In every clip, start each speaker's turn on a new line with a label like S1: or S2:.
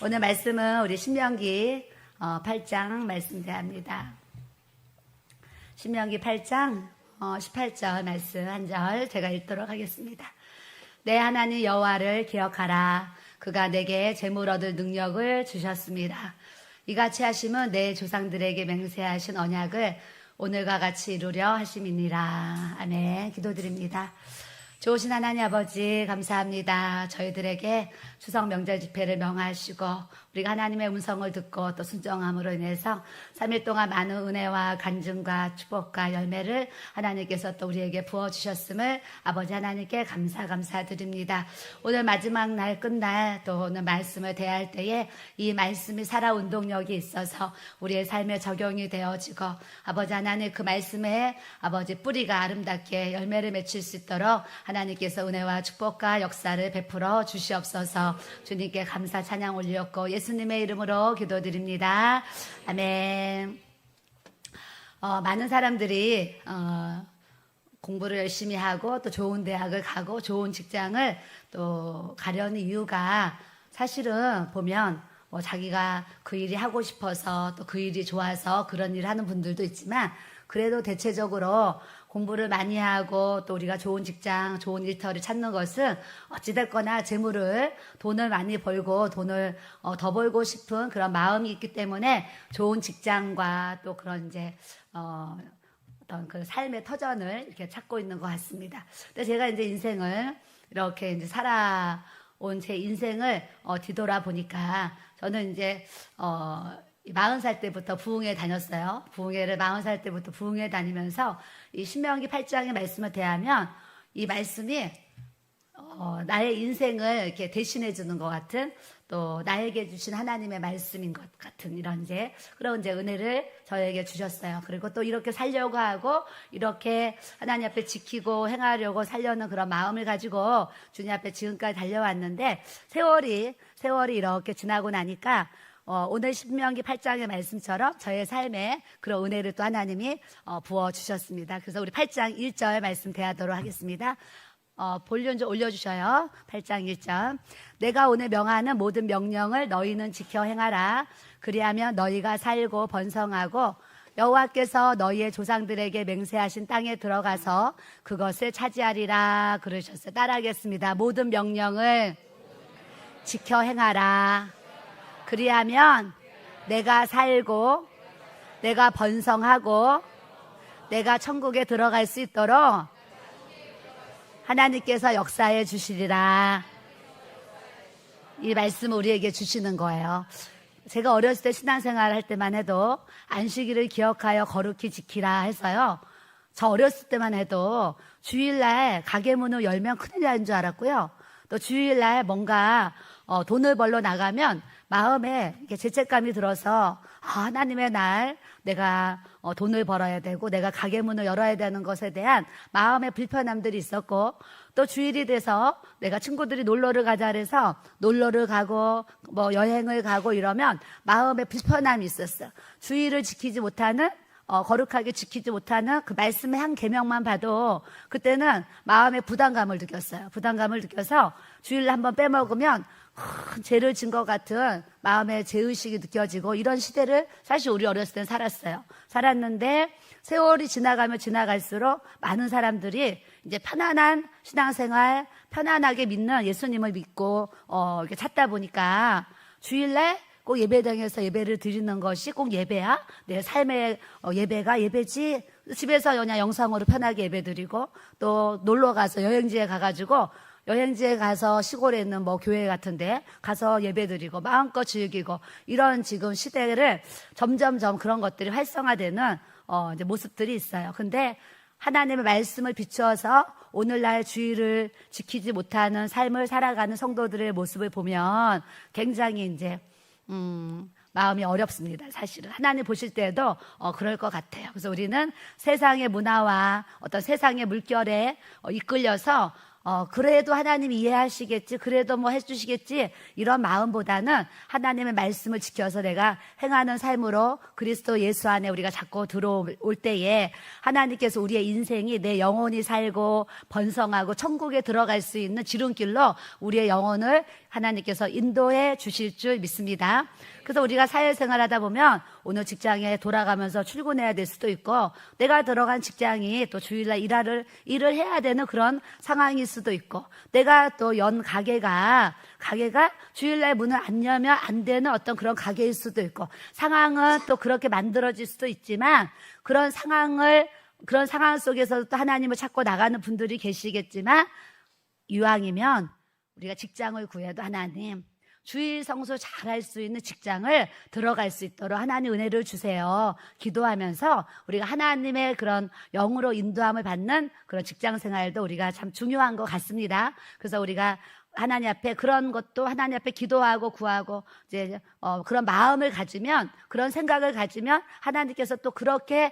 S1: 오늘 말씀은 우리 신명기 8장 말씀 대합니다. 신명기 8장 18절 말씀 한 절 제가 읽도록 하겠습니다. 내 하나님 여호와를 기억하라. 그가 내게 재물 얻을 능력을 주셨습니다. 이같이 하심은 내 조상들에게 맹세하신 언약을 오늘과 같이 이루려 하심이니라. 아멘. 기도드립니다. 좋으신 하나님 아버지 감사합니다. 저희들에게 추석 명절 집회를 명하시고 우리가 하나님의 음성을 듣고 또 순종함으로 인해서 3일 동안 많은 은혜와 간증과 축복과 열매를 하나님께서 또 우리에게 부어주셨음을 아버지 하나님께 감사드립니다. 오늘 마지막 날 끝날 또 오늘 말씀을 대할 때에 이 말씀이 살아 운동력이 있어서 우리의 삶에 적용이 되어지고 아버지 하나님 그 말씀에 아버지 뿌리가 아름답게 열매를 맺힐 수 있도록 하나님께서 은혜와 축복과 역사를 베풀어 주시옵소서. 주님께 감사 찬양 올렸고 예수님의 이름으로 기도드립니다. 아멘. 많은 사람들이 공부를 열심히 하고 또 좋은 대학을 가고 좋은 직장을 또 가려는 이유가 사실은 보면 뭐 자기가 그 일이 하고 싶어서 또 그 일이 좋아서 그런 일을 하는 분들도 있지만 그래도 대체적으로 공부를 많이 하고 또 우리가 좋은 직장, 좋은 일터를 찾는 것은 어찌됐거나 돈을 많이 벌고 돈을 더 벌고 싶은 그런 마음이 있기 때문에 좋은 직장과 또 그런 이제 어떤 그 삶의 터전을 이렇게 찾고 있는 것 같습니다. 근데 제가 이제 인생을 이렇게 이제 살아온 제 인생을 뒤돌아 보니까 저는 이제 40살 때부터 부흥회 다녔어요. 부흥회를 40살 때부터 부흥회 다니면서 이 신명기 8장의 말씀을 대하면 이 말씀이 나의 인생을 이렇게 대신해 주는 것 같은 또 나에게 주신 하나님의 말씀인 것 같은 이런 그런 은혜를 저에게 주셨어요. 그리고 또 이렇게 살려고 하고 이렇게 하나님 앞에 지키고 행하려고 살려는 그런 마음을 가지고 주님 앞에 지금까지 달려왔는데 세월이 이렇게 지나고 나니까 오늘 신명기 8장의 말씀처럼 저의 삶에 그런 은혜를 또 하나님이 부어주셨습니다. 그래서 우리 8장 1절 말씀 대하도록 하겠습니다. 볼륨 좀 올려주셔요. 8장 1절. 내가 오늘 명하는 모든 명령을 너희는 지켜 행하라. 그리하면 너희가 살고 번성하고 여호와께서 너희의 조상들에게 맹세하신 땅에 들어가서 그것을 차지하리라 그러셨어요. 따라하겠습니다. 모든 명령을 지켜 행하라. 그리하면 내가 살고 내가 번성하고 내가 천국에 들어갈 수 있도록 하나님께서 역사해 주시리라. 이 말씀을 우리에게 주시는 거예요. 제가 어렸을 때 신앙생활 할 때만 해도 안식일을 기억하여 거룩히 지키라 해서요. 저 어렸을 때만 해도 주일날 가게 문을 열면 큰일 나는 줄 알았고요. 또 주일날 뭔가 돈을 벌러 나가면 마음에 이렇게 죄책감이 들어서 하나님의 날 내가 돈을 벌어야 되고 내가 가게 문을 열어야 되는 것에 대한 마음의 불편함들이 있었고 또 주일이 돼서 내가 친구들이 놀러를 가자 해서 놀러를 가고 뭐 여행을 가고 이러면 마음에 불편함이 있었어요. 주일을 지키지 못하는 거룩하게 지키지 못하는 그 말씀의 한 계명만 봐도 그때는 마음의 부담감을 느꼈어요. 부담감을 느껴서 주일날 한번 빼먹으면 큰 죄를 진 것 같은 마음의 죄의식이 느껴지고 이런 시대를 사실 우리 어렸을 땐 살았는데 세월이 지나가면 지나갈수록 많은 사람들이 이제 편안한 신앙생활, 편안하게 믿는 예수님을 믿고 이렇게 찾다 보니까 주일날 꼭 예배당에서 예배를 드리는 것이 꼭 예배야? 내 삶의 예배가 예배지? 집에서 그냥 영상으로 편하게 예배 드리고 또 놀러 가서 여행지에 가가지고 여행지에 가서 시골에 있는 뭐 교회 같은데 가서 예배드리고 마음껏 즐기고 이런 지금 시대를 점점점 그런 것들이 활성화되는 이제 모습들이 있어요. 근데 하나님의 말씀을 비추어서 오늘날 주의를 지키지 못하는 삶을 살아가는 성도들의 모습을 보면 굉장히 이제 마음이 어렵습니다. 사실은 하나님 보실 때도 그럴 것 같아요. 그래서 우리는 세상의 문화와 어떤 세상의 물결에 이끌려서 그래도 하나님이 이해하시겠지, 그래도 뭐 해주시겠지 이런 마음보다는 하나님의 말씀을 지켜서 내가 행하는 삶으로 그리스도 예수 안에 우리가 자꾸 들어올 때에 하나님께서 우리의 인생이 내 영혼이 살고 번성하고 천국에 들어갈 수 있는 지름길로 우리의 영혼을 하나님께서 인도해 주실 줄 믿습니다. 그래서 우리가 사회생활 하다 보면 오늘 직장에 돌아가면서 출근해야 될 수도 있고, 내가 들어간 직장이 또 주일날 일을 해야 되는 그런 상황일 수도 있고, 내가 또 연 가게가 주일날 문을 안 열면 안 되는 어떤 그런 가게일 수도 있고, 상황은 또 그렇게 만들어질 수도 있지만, 그런 상황 속에서 또 하나님을 찾고 나가는 분들이 계시겠지만, 이왕이면 우리가 직장을 구해도 하나님, 주일 성수 잘할 수 있는 직장을 들어갈 수 있도록 하나님 은혜를 주세요. 기도하면서 우리가 하나님의 그런 영으로 인도함을 받는 그런 직장 생활도 우리가 참 중요한 것 같습니다. 그래서 우리가 하나님 앞에 그런 것도 하나님 앞에 기도하고 구하고 이제 그런 마음을 가지면, 그런 생각을 가지면 하나님께서 또 그렇게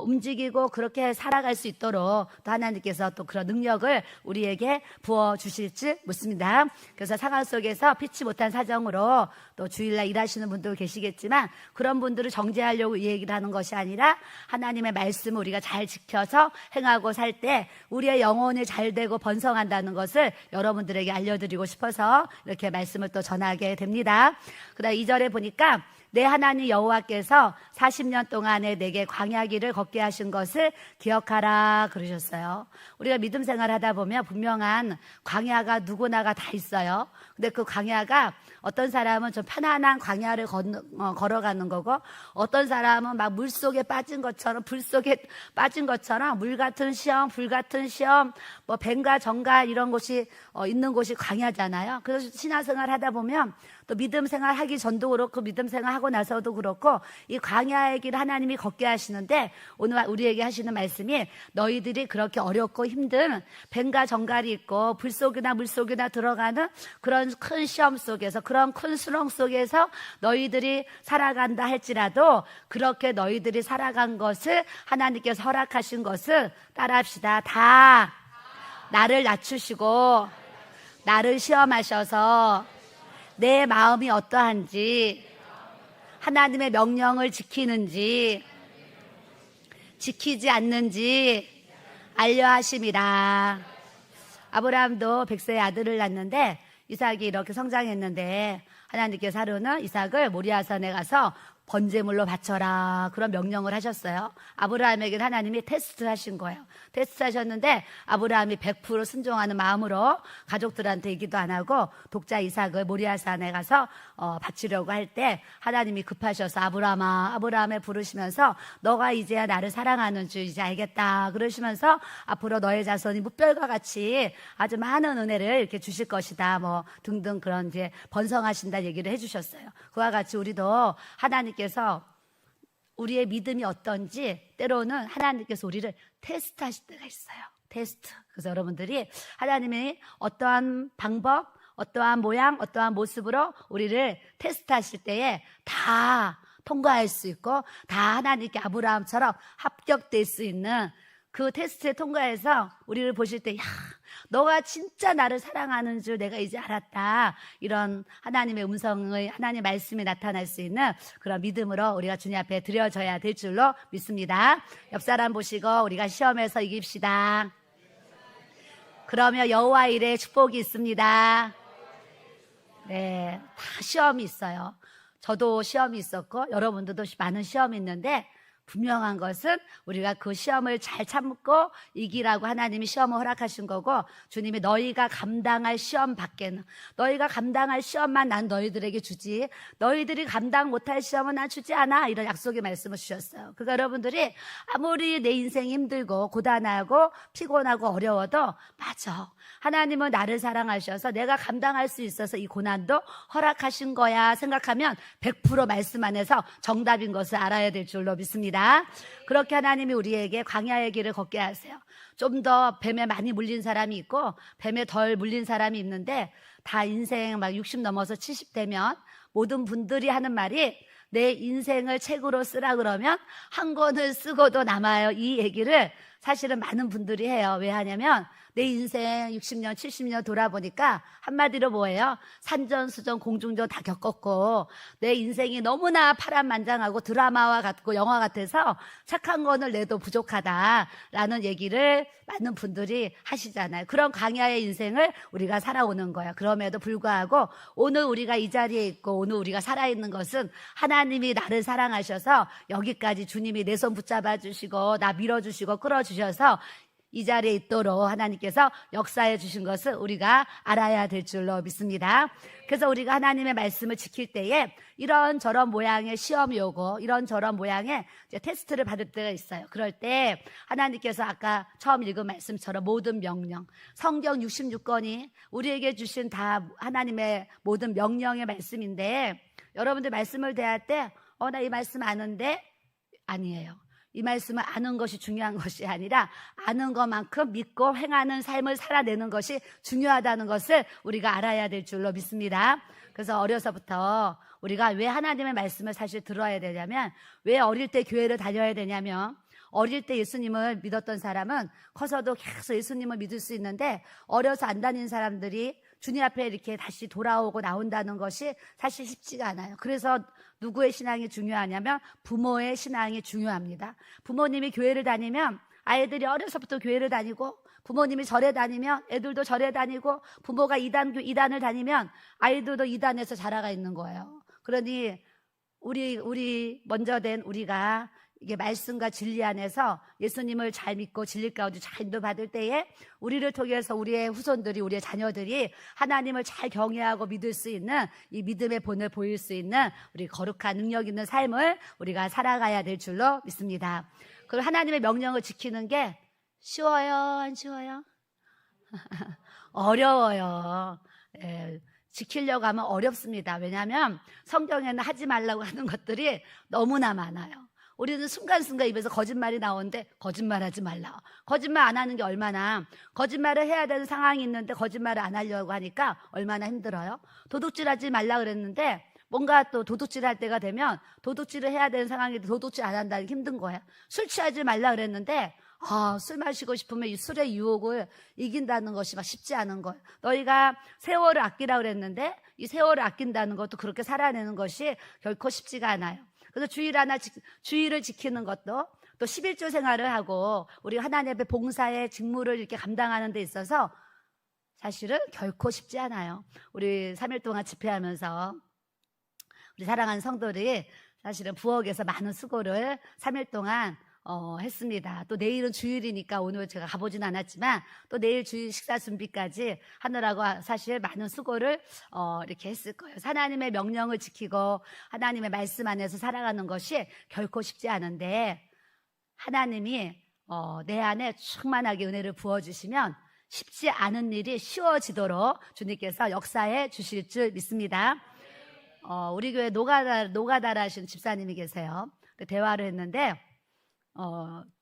S1: 움직이고 그렇게 살아갈 수 있도록 또 하나님께서 또 그런 능력을 우리에게 부어주실 줄 믿습니다. 그래서 상황 속에서 피치 못한 사정으로 또 주일날 일하시는 분도 계시겠지만, 그런 분들을 정죄하려고 이 얘기를 하는 것이 아니라, 하나님의 말씀을 우리가 잘 지켜서 행하고 살 때 우리의 영혼이 잘 되고 번성한다는 것을 여러분들에게 알려드리고 싶어서 이렇게 말씀을 또 전하게 됩니다. 그다음 2절에 보니까, 내 하나님 여호와께서 40년 동안에 내게 광야길을 걷게 하신 것을 기억하라 그러셨어요. 우리가 믿음 생활하다 보면 분명한 광야가 누구나가 다 있어요. 근데 그 광야가, 어떤 사람은 좀 편안한 광야를 걸어가는 거고, 어떤 사람은 막 물속에 빠진 것처럼, 불 속에 빠진 것처럼, 물 같은 시험, 불 같은 시험, 뭐 뱀과 정가 이런 곳이 있는 곳이 광야잖아요. 그래서 신앙생활 하다 보면, 또 믿음 생활 하기 전도 그렇고 믿음 생활 하고 나서도 그렇고, 이 광야의 길 하나님이 걷게 하시는데, 오늘 우리에게 하시는 말씀이, 너희들이 그렇게 어렵고 힘든 뱀과 정갈이 있고 불 속이나 물 속이나 들어가는 그런 큰 시험 속에서, 그런 큰 수렁 속에서 너희들이 살아간다 할지라도, 그렇게 너희들이 살아간 것을 하나님께서 허락하신 것을 따라합시다. 다 나를 낮추시고 나를 시험하셔서 내 마음이 어떠한지, 하나님의 명령을 지키는지 지키지 않는지 알려 하심이라. 아브라함도 100세의 아들을 낳는데 이삭이 이렇게 성장했는데, 하나님께서 하루는 이삭을 모리아산에 가서 번제물로 바쳐라, 그런 명령을 하셨어요. 아브라함에게 하나님이 테스트를 하신 거예요. 테스트 하셨는데, 아브라함이 100% 순종하는 마음으로 가족들한테 얘기도 안 하고 독자 이삭을 모리아산에 가서 바치려고 할 때, 하나님이 급하셔서 아브라함을 부르시면서, 너가 이제야 나를 사랑하는 줄 이제 알겠다 그러시면서, 앞으로 너의 자손이 무별과 같이 아주 많은 은혜를 이렇게 주실 것이다, 뭐 등등 그런 이제 번성하신다 얘기를 해주셨어요. 그와 같이 우리도 하나님께서 우리의 믿음이 어떤지, 때로는 하나님께서 우리를 테스트하실 때가 있어요. 테스트. 그래서 여러분들이 하나님이 어떠한 방법, 어떠한 모양, 어떠한 모습으로 우리를 테스트하실 때에 다 통과할 수 있고, 다 하나님께 아브라함처럼 합격될 수 있는 그 테스트에 통과해서 우리를 보실 때, 야, 너가 진짜 나를 사랑하는 줄 내가 이제 알았다, 이런 하나님의 음성의, 하나님의 말씀이 나타날 수 있는 그런 믿음으로 우리가 주님 앞에 드려져야 될 줄로 믿습니다. 옆 사람 보시고, 우리가 시험에서 이깁시다. 그러면 여호와 일에 축복이 있습니다. 네, 다 시험이 있어요. 저도 시험이 있었고 여러분들도 많은 시험이 있는데, 분명한 것은 우리가 그 시험을 잘 참고 이기라고 하나님이 시험을 허락하신 거고, 주님이 너희가 감당할 시험 밖에는, 너희가 감당할 시험만 난 너희들에게 주지, 너희들이 감당 못할 시험은 난 주지 않아, 이런 약속의 말씀을 주셨어요. 그러니까 여러분들이 아무리 내 인생이 힘들고 고단하고 피곤하고 어려워도, 맞아, 하나님은 나를 사랑하셔서 내가 감당할 수 있어서 이 고난도 허락하신 거야 생각하면 100% 말씀 안에서 정답인 것을 알아야 될 줄로 믿습니다. 그렇게 하나님이 우리에게 광야의 길을 걷게 하세요. 좀 더 뱀에 많이 물린 사람이 있고 뱀에 덜 물린 사람이 있는데, 다 인생 막 60 넘어서 70 되면 모든 분들이 하는 말이, 내 인생을 책으로 쓰라 그러면 한 권을 쓰고도 남아요. 이 얘기를 사실은 많은 분들이 해요. 왜 하냐면 내 인생 60년, 70년 돌아보니까 한마디로 뭐예요? 산전수전, 공중전 다 겪었고 내 인생이 너무나 파란만장하고 드라마와 같고 영화 같아서 착한 거는 내도 부족하다라는 얘기를 많은 분들이 하시잖아요. 그런 강야의 인생을 우리가 살아오는 거예요. 그럼에도 불구하고 오늘 우리가 이 자리에 있고 오늘 우리가 살아있는 것은 하나님이 나를 사랑하셔서 여기까지 주님이 내 손 붙잡아 주시고 나 밀어주시고 끌어주셔서 이 자리에 있도록 하나님께서 역사해 주신 것을 우리가 알아야 될 줄로 믿습니다. 그래서 우리가 하나님의 말씀을 지킬 때에 이런저런 모양의 시험이 오고 이런저런 모양의 이제 테스트를 받을 때가 있어요. 그럴 때 하나님께서 아까 처음 읽은 말씀처럼 모든 명령, 성경 66권이 우리에게 주신 다 하나님의 모든 명령의 말씀인데 여러분들 말씀을 대할 때 나 이 말씀 아는데 아니에요. 이 말씀을 아는 것이 중요한 것이 아니라 아는 것만큼 믿고 행하는 삶을 살아내는 것이 중요하다는 것을 우리가 알아야 될 줄로 믿습니다. 그래서 어려서부터 우리가 왜 하나님의 말씀을 사실 들어야 되냐면 왜 어릴 때 교회를 다녀야 되냐면 어릴 때 예수님을 믿었던 사람은 커서도 계속 예수님을 믿을 수 있는데 어려서 안 다니는 사람들이 주님 앞에 이렇게 다시 돌아오고 나온다는 것이 사실 쉽지가 않아요. 그래서 누구의 신앙이 중요하냐면 부모의 신앙이 중요합니다. 부모님이 교회를 다니면 아이들이 어려서부터 교회를 다니고 부모님이 절에 다니면 애들도 절에 다니고 부모가 이단을 다니면 아이들도 이단에서 자라가 있는 거예요. 그러니 우리 먼저 된 우리가 이게 말씀과 진리 안에서 예수님을 잘 믿고 진리 가운데 잘 인도받을 때에 우리를 통해서 우리의 후손들이 우리의 자녀들이 하나님을 잘 경외하고 믿을 수 있는 이 믿음의 본을 보일 수 있는 우리 거룩한 능력 있는 삶을 우리가 살아가야 될 줄로 믿습니다. 그리고 하나님의 명령을 지키는 게 쉬워요? 안 쉬워요? 어려워요. 지키려고 하면 어렵습니다. 왜냐하면 성경에는 하지 말라고 하는 것들이 너무나 많아요. 우리는 순간순간 입에서 거짓말이 나오는데 거짓말하지 말라. 거짓말 안 하는 게 얼마나 거짓말을 해야 되는 상황이 있는데 거짓말을 안 하려고 하니까 얼마나 힘들어요. 도둑질하지 말라 그랬는데 뭔가 또 도둑질할 때가 되면 도둑질을 해야 되는 상황인데 도둑질 안 한다는 게 힘든 거예요. 술 취하지 말라 그랬는데 술 마시고 싶으면 이 술의 유혹을 이긴다는 것이 막 쉽지 않은 거예요. 너희가 세월을 아끼라 그랬는데 이 세월을 아낀다는 것도 그렇게 살아내는 것이 결코 쉽지가 않아요. 그래서 주일을 지키는 것도 또 11조 생활을 하고 우리 하나님 앞에 봉사의 직무를 이렇게 감당하는 데 있어서 사실은 결코 쉽지 않아요. 우리 3일 동안 집회하면서 우리 사랑하는 성도들이 사실은 부엌에서 많은 수고를 3일 동안 했습니다. 또 내일은 주일이니까 오늘 제가 가보진 않았지만 또 내일 주일 식사 준비까지 하느라고 사실 많은 수고를 이렇게 했을 거예요. 하나님의 명령을 지키고 하나님의 말씀 안에서 살아가는 것이 결코 쉽지 않은데 하나님이 내 안에 충만하게 은혜를 부어주시면 쉽지 않은 일이 쉬워지도록 주님께서 역사해 주실 줄 믿습니다. 우리 교회 노가다라 하신 집사님이 계세요. 대화를 했는데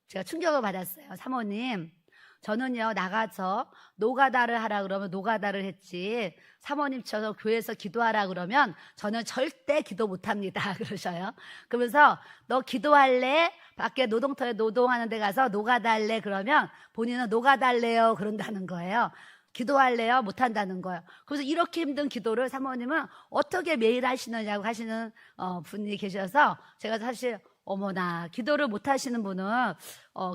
S1: 제가 충격을 받았어요. 사모님, 저는요 나가서 노가다를 하라 그러면 노가다를 했지 사모님처럼 교회에서 기도하라 그러면 저는 절대 기도 못합니다 그러셔요. 그러면서 너 기도할래? 밖에 노동터에 노동하는 데 가서 노가다 할래? 그러면 본인은 노가다 할래요 그런다는 거예요. 기도할래요? 못한다는 거예요. 그래서 이렇게 힘든 기도를 사모님은 어떻게 매일 하시느냐고 하시는 분이 계셔서 제가 사실 어머나 기도를 못하시는 분은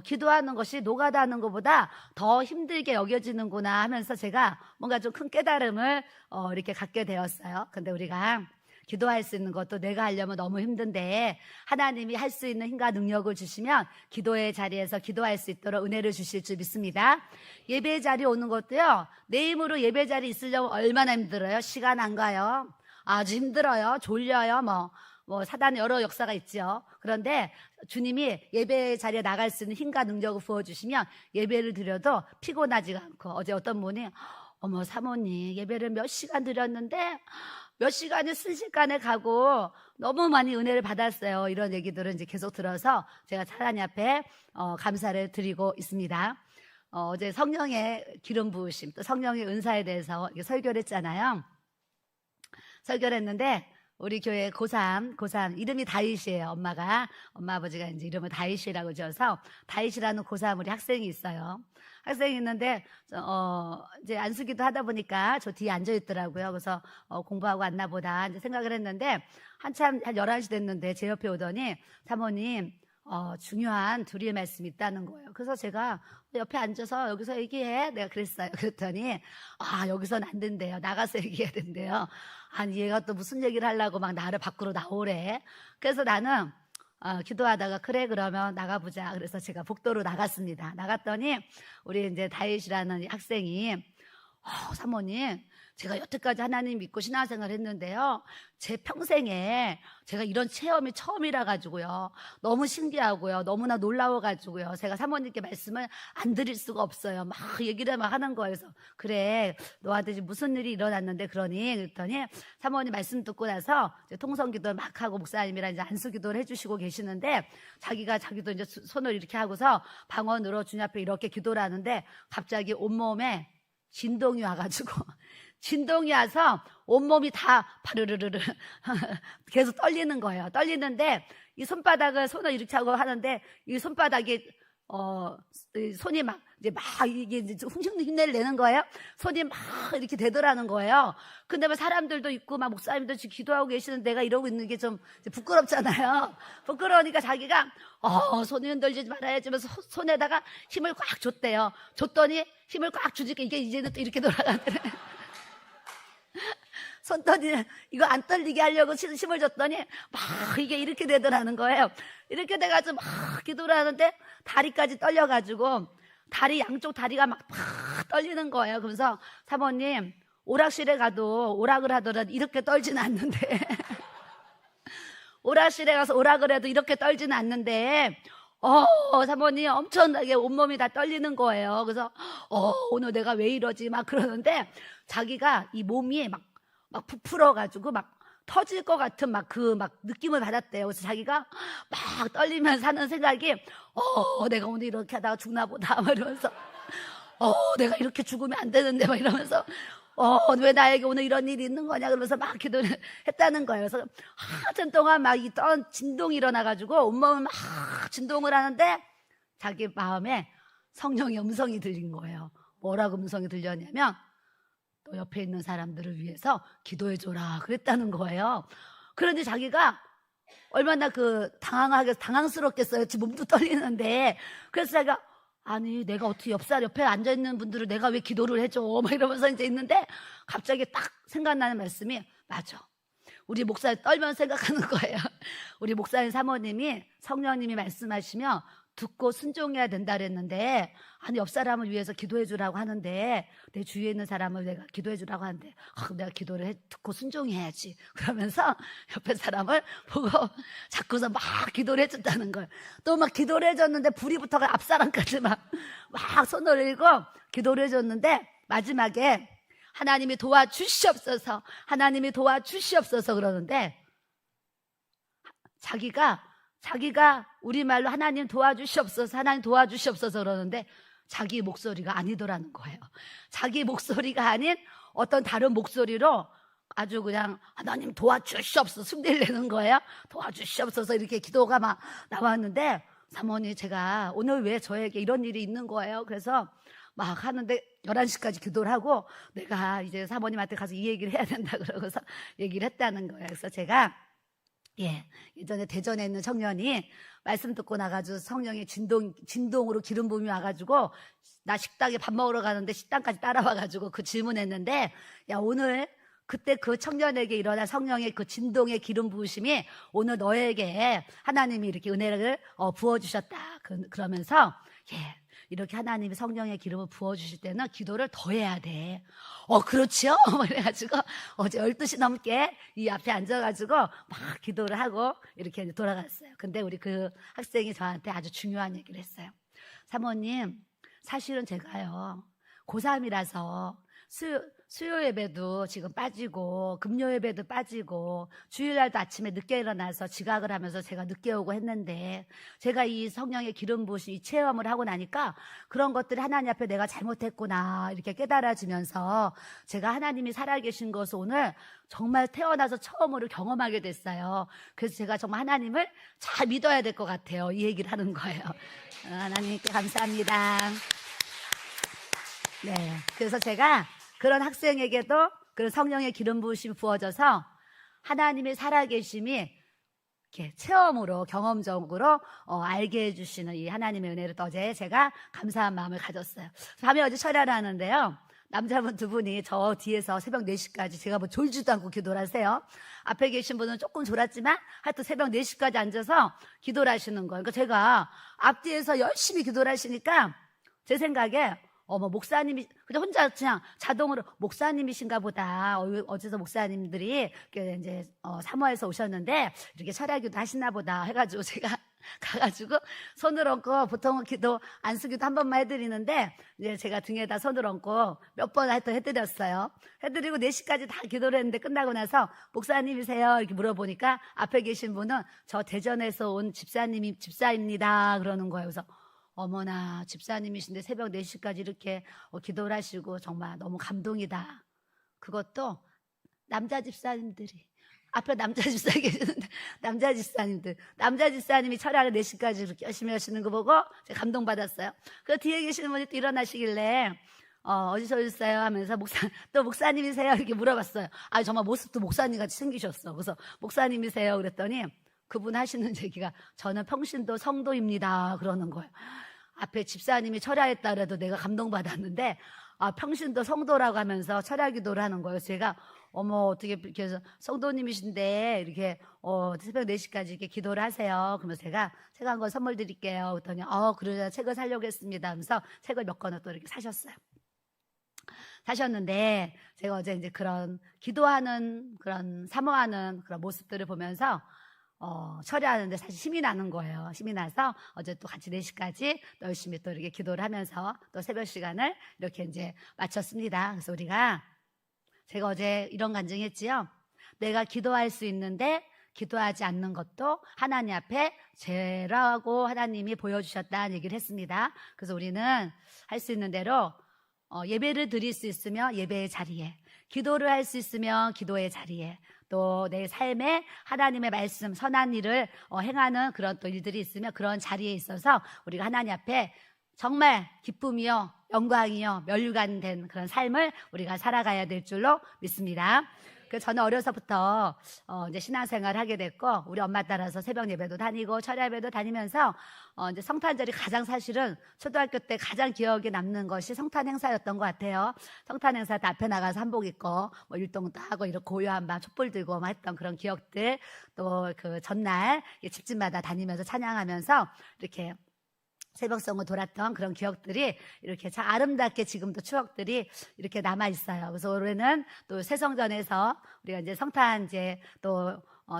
S1: 기도하는 것이 노가다 하는 것보다 더 힘들게 여겨지는구나 하면서 제가 뭔가 좀 큰 깨달음을 이렇게 갖게 되었어요. 근데 우리가 기도할 수 있는 것도 내가 하려면 너무 힘든데 하나님이 할 수 있는 힘과 능력을 주시면 기도의 자리에서 기도할 수 있도록 은혜를 주실 줄 믿습니다. 예배 자리 오는 것도요 내 힘으로 예배 자리 있으려면 얼마나 힘들어요. 시간 안 가요. 아주 힘들어요. 졸려요. 뭐 사단의 여러 역사가 있죠. 그런데 주님이 예배 자리에 나갈 수 있는 힘과 능력을 부어주시면 예배를 드려도 피곤하지가 않고 어제 어떤 분이 어머 사모님 예배를 몇 시간 드렸는데 몇 시간을 순식간에 가고 너무 많이 은혜를 받았어요. 이런 얘기들을 이제 계속 들어서 제가 하나님 앞에 감사를 드리고 있습니다. 어제 성령의 기름 부으심 또 성령의 은사에 대해서 설교를 했잖아요. 설교를 했는데 우리 교회 고3 이름이 다윗이에요. 엄마 아버지가 이제 이름을 다윗이라고 지어서 다윗이라는 고3 우리 학생이 있어요. 학생이 있는데 이제 안수기도 하다 보니까 저 뒤에 앉아 있더라고요. 그래서 공부하고 왔나 보다 이제 생각을 했는데 한참 한 11시 됐는데 제 옆에 오더니 사모님 중요한 둘의 말씀이 있다는 거예요. 그래서 제가 옆에 앉아서 여기서 얘기해. 내가 그랬어요. 그랬더니 여기서는 안 된대요. 나가서 얘기해야 된대요. 아니 얘가 또 무슨 얘기를 하려고 막 나를 밖으로 나오래. 그래서 나는 기도하다가 그래 그러면 나가보자. 그래서 제가 복도로 나갔습니다. 나갔더니 우리 이제 다윗이라는 학생이 사모님 제가 여태까지 하나님 믿고 신앙생활 했는데요. 제 평생에 제가 이런 체험이 처음이라 가지고요. 너무 신기하고요. 너무나 놀라워 가지고요. 제가 사모님께 말씀을 안 드릴 수가 없어요. 막 얘기를 막 하는 거예요. 그래서 그래 너한테 지금 무슨 일이 일어났는데 그러니? 그랬더니 사모님 말씀 듣고 나서 이제 통성기도를 막 하고 목사님이랑 이제 안수기도를 해주시고 계시는데 자기도 이제 손을 이렇게 하고서 방언으로 주님 앞에 이렇게 기도를 하는데 갑자기 온몸에 진동이 와가지고 진동이 와서 온몸이 다 바르르르르 계속 떨리는 거예요. 떨리는데 이 손바닥을 손을 이렇게 하고 하는데 이 손바닥이 손이 막 이게 이제 흉내를 내는 거예요. 손이 막 이렇게 되더라는 거예요. 근데 막 사람들도 있고 막 목사님도 지금 기도하고 계시는 내가 이러고 있는 게 좀 부끄럽잖아요. 부끄러우니까 자기가 손이 흔들리지 말아야지 하면서 손에다가 힘을 꽉 줬대요. 줬더니 힘을 꽉 주니까 이게 이제는 또 이렇게 돌아가더래. 손더니 이거 안 떨리게 하려고 힘을 줬더니 막 이게 이렇게 되더라는 거예요. 이렇게 돼가지고 막 기도를 하는데 다리까지 떨려가지고 양쪽 다리가 막 떨리는 거예요. 그래서 사모님 오락실에 가도 오락을 하더라도 이렇게 떨지는 않는데 오락실에 가서 오락을 해도 이렇게 떨지는 않는데 사모님 엄청나게 온몸이 다 떨리는 거예요. 그래서 오늘 내가 왜 이러지 막 그러는데 자기가 이 몸이 막 부풀어가지고 막 터질 것 같은 막 느낌을 받았대요. 그래서 자기가 막 떨리면서 하는 생각이 내가 오늘 이렇게 하다가 죽나 보다 막 이러면서 내가 이렇게 죽으면 안 되는데 막 이러면서 왜 나에게 오늘 이런 일이 있는 거냐 그러면서 막 기도를 했다는 거예요. 그래서 한참 동안 막 진동이 일어나가지고 온몸을 막 진동을 하는데 자기 마음에 성령의 음성이 들린 거예요. 뭐라고 음성이 들렸냐면 너 옆에 있는 사람들을 위해서 기도해줘라 그랬다는 거예요. 그런데 자기가 얼마나 당황스럽겠어요. 지금 몸도 떨리는데. 그래서 자기가 아니 내가 어떻게 옆에 앉아있는 분들을 내가 왜 기도를 해줘 막 이러면서 이제 있는데 갑자기 딱 생각나는 말씀이 맞아. 우리 목사님 떨면서 생각하는 거예요. 우리 목사님 사모님이 성령님이 말씀하시면 듣고 순종해야 된다 그랬는데 아니 옆 사람을 위해서 기도해 주라고 하는데 내 주위에 있는 사람을 내가 기도해 주라고 하는데 내가 기도를 듣고 순종해야지 그러면서 옆에 사람을 보고 자꾸서 막 기도를 해준다는 거예요. 또 막 기도를 해줬는데 불이 붙어가 앞 사람까지 막 손을 들고 기도를 해줬는데 마지막에 하나님이 도와주시옵소서 그러는데 자기가 우리말로 하나님 도와주시옵소서 그러는데 자기 목소리가 아니더라는 거예요. 자기 목소리가 아닌 어떤 다른 목소리로 아주 그냥 하나님 도와주시옵소서 흉내를 내는 거예요. 도와주시옵소서 이렇게 기도가 막 나왔는데 사모님 제가 오늘 왜 저에게 이런 일이 있는 거예요. 그래서 막 하는데 11시까지 기도를 하고 내가 이제 사모님한테 가서 이 얘기를 해야 된다 그러고서 얘기를 했다는 거예요. 그래서 제가 예전에 대전에 있는 청년이 말씀 듣고 나가지고 성령의 진동으로 기름 부음이 와가지고 나 식당에 밥 먹으러 가는데 식당까지 따라와가지고 그 질문했는데 야 오늘 그때 그 청년에게 일어난 성령의 그 진동의 기름 부으심이 오늘 너에게 하나님이 이렇게 은혜를 부어주셨다 그러면서 이렇게 하나님이 성령의 기름을 부어주실 때는 기도를 더 해야 돼. 그렇지요? 그래가지고 어제 12시 넘게 이 앞에 앉아가지고 막 기도를 하고 이렇게 돌아갔어요. 근데 우리 그 학생이 저한테 아주 중요한 얘기를 했어요. 사모님, 사실은 제가요, 고3이라서 수요 예배도 지금 빠지고 금요 예배도 빠지고 주일날도 아침에 늦게 일어나서 지각을 하면서 제가 늦게 오고 했는데 제가 이 성령의 기름 부으심 이 체험을 하고 나니까 그런 것들이 하나님 앞에 내가 잘못했구나 이렇게 깨달아지면서 제가 하나님이 살아계신 것을 오늘 정말 태어나서 처음으로 경험하게 됐어요. 그래서 제가 정말 하나님을 잘 믿어야 될 것 같아요. 이 얘기를 하는 거예요. 하나님께 감사합니다. 네, 그래서 제가 그런 학생에게도 그런 성령의 기름 부으심이 부어져서 하나님의 살아계심이 이렇게 체험으로 경험적으로 알게 해주시는 이 하나님의 은혜를 어제 제가 감사한 마음을 가졌어요. 밤에 어제 철야를 하는데요. 남자분 두 분이 저 뒤에서 새벽 4시까지 제가 뭐 졸지도 않고 기도를 하세요. 앞에 계신 분은 조금 졸았지만 하여튼 새벽 4시까지 앉아서 기도를 하시는 거예요. 그러니까 제가 앞뒤에서 열심히 기도를 하시니까 제 생각에 목사님이, 그냥 혼자 그냥 자동으로 목사님이신가 보다. 어제서 목사님들이 이제 사모해서 오셨는데 이렇게 철야기도 하시나 보다 해가지고 제가 가가지고 손을 얹고 보통은 기도 안수기도 한 번만 해드리는데 이제 제가 등에다 손을 얹고 몇 번 하여튼 해드렸어요. 해드리고 4시까지 다 기도를 했는데 끝나고 나서 목사님이세요? 이렇게 물어보니까 앞에 계신 분은 저 대전에서 온 집사입니다. 그러는 거예요. 그래서 어머나 집사님이신데 새벽 4시까지 이렇게 기도를 하시고 정말 너무 감동이다. 그것도 남자 집사님들이 앞에 남자 집사 계시는데 남자 집사님이 철야를 4시까지 이렇게 열심히 하시는 거 보고 제가 감동받았어요. 그 뒤에 계시는 분이 또 일어나시길래 어디서 오셨어요? 하면서 또 목사님이세요? 이렇게 물어봤어요. 정말 모습도 목사님 같이 생기셨어. 그래서 목사님이세요? 그랬더니 그분 하시는 얘기가 저는 평신도 성도입니다. 그러는 거예요. 앞에 집사님이 철야했다 그래도 내가 감동받았는데 평신도 성도라고 하면서 철야 기도를 하는 거예요. 제가 어떻게 이렇게 해서 성도님이신데 이렇게 새벽 4시까지 이렇게 기도를 하세요. 그러면서 제가 책 한 권 선물 드릴게요. 그랬더니 그러자 책을 사려고 했습니다. 하면서 책을 몇 권을 또 이렇게 사셨는데 제가 어제 이제 그런 기도하는 그런 사모하는 그런 모습들을 보면서 철야하는데 사실 힘이 나는 거예요. 힘이 나서 어제 또 같이 4시까지 또 열심히 또 이렇게 기도를 하면서 또 새벽 시간을 이렇게 이제 마쳤습니다. 그래서 제가 어제 이런 간증했지요. 내가 기도할 수 있는데 기도하지 않는 것도 하나님 앞에 죄라고 하나님이 보여주셨다는 얘기를 했습니다. 그래서 우리는 할 수 있는 대로 예배를 드릴 수 있으면 예배의 자리에, 기도를 할 수 있으면 기도의 자리에, 또 내 삶에 하나님의 말씀, 선한 일을 행하는 그런 또 일들이 있으면 그런 자리에 있어서 우리가 하나님 앞에 정말 기쁨이요, 영광이요, 멸류관된 그런 삶을 우리가 살아가야 될 줄로 믿습니다. 그래서 저는 어려서부터 이제 신앙생활을 하게 됐고 우리 엄마 따라서 새벽 예배도 다니고 철야 예배도 다니면서 이제 성탄절이 가장 사실은 초등학교 때 가장 기억에 남는 것이 성탄 행사였던 것 같아요. 성탄 행사 때 앞에 나가서 한복 입고 뭐 율동도 하고 이렇게 고요한 밤 촛불 들고 막 했던 그런 기억들, 또 그 전날 집집마다 다니면서 찬양하면서 이렇게 새벽성을 돌았던 그런 기억들이 이렇게 참 아름답게 지금도 추억들이 이렇게 남아 있어요. 그래서 올해는 또 새성전에서 우리가 이제 성탄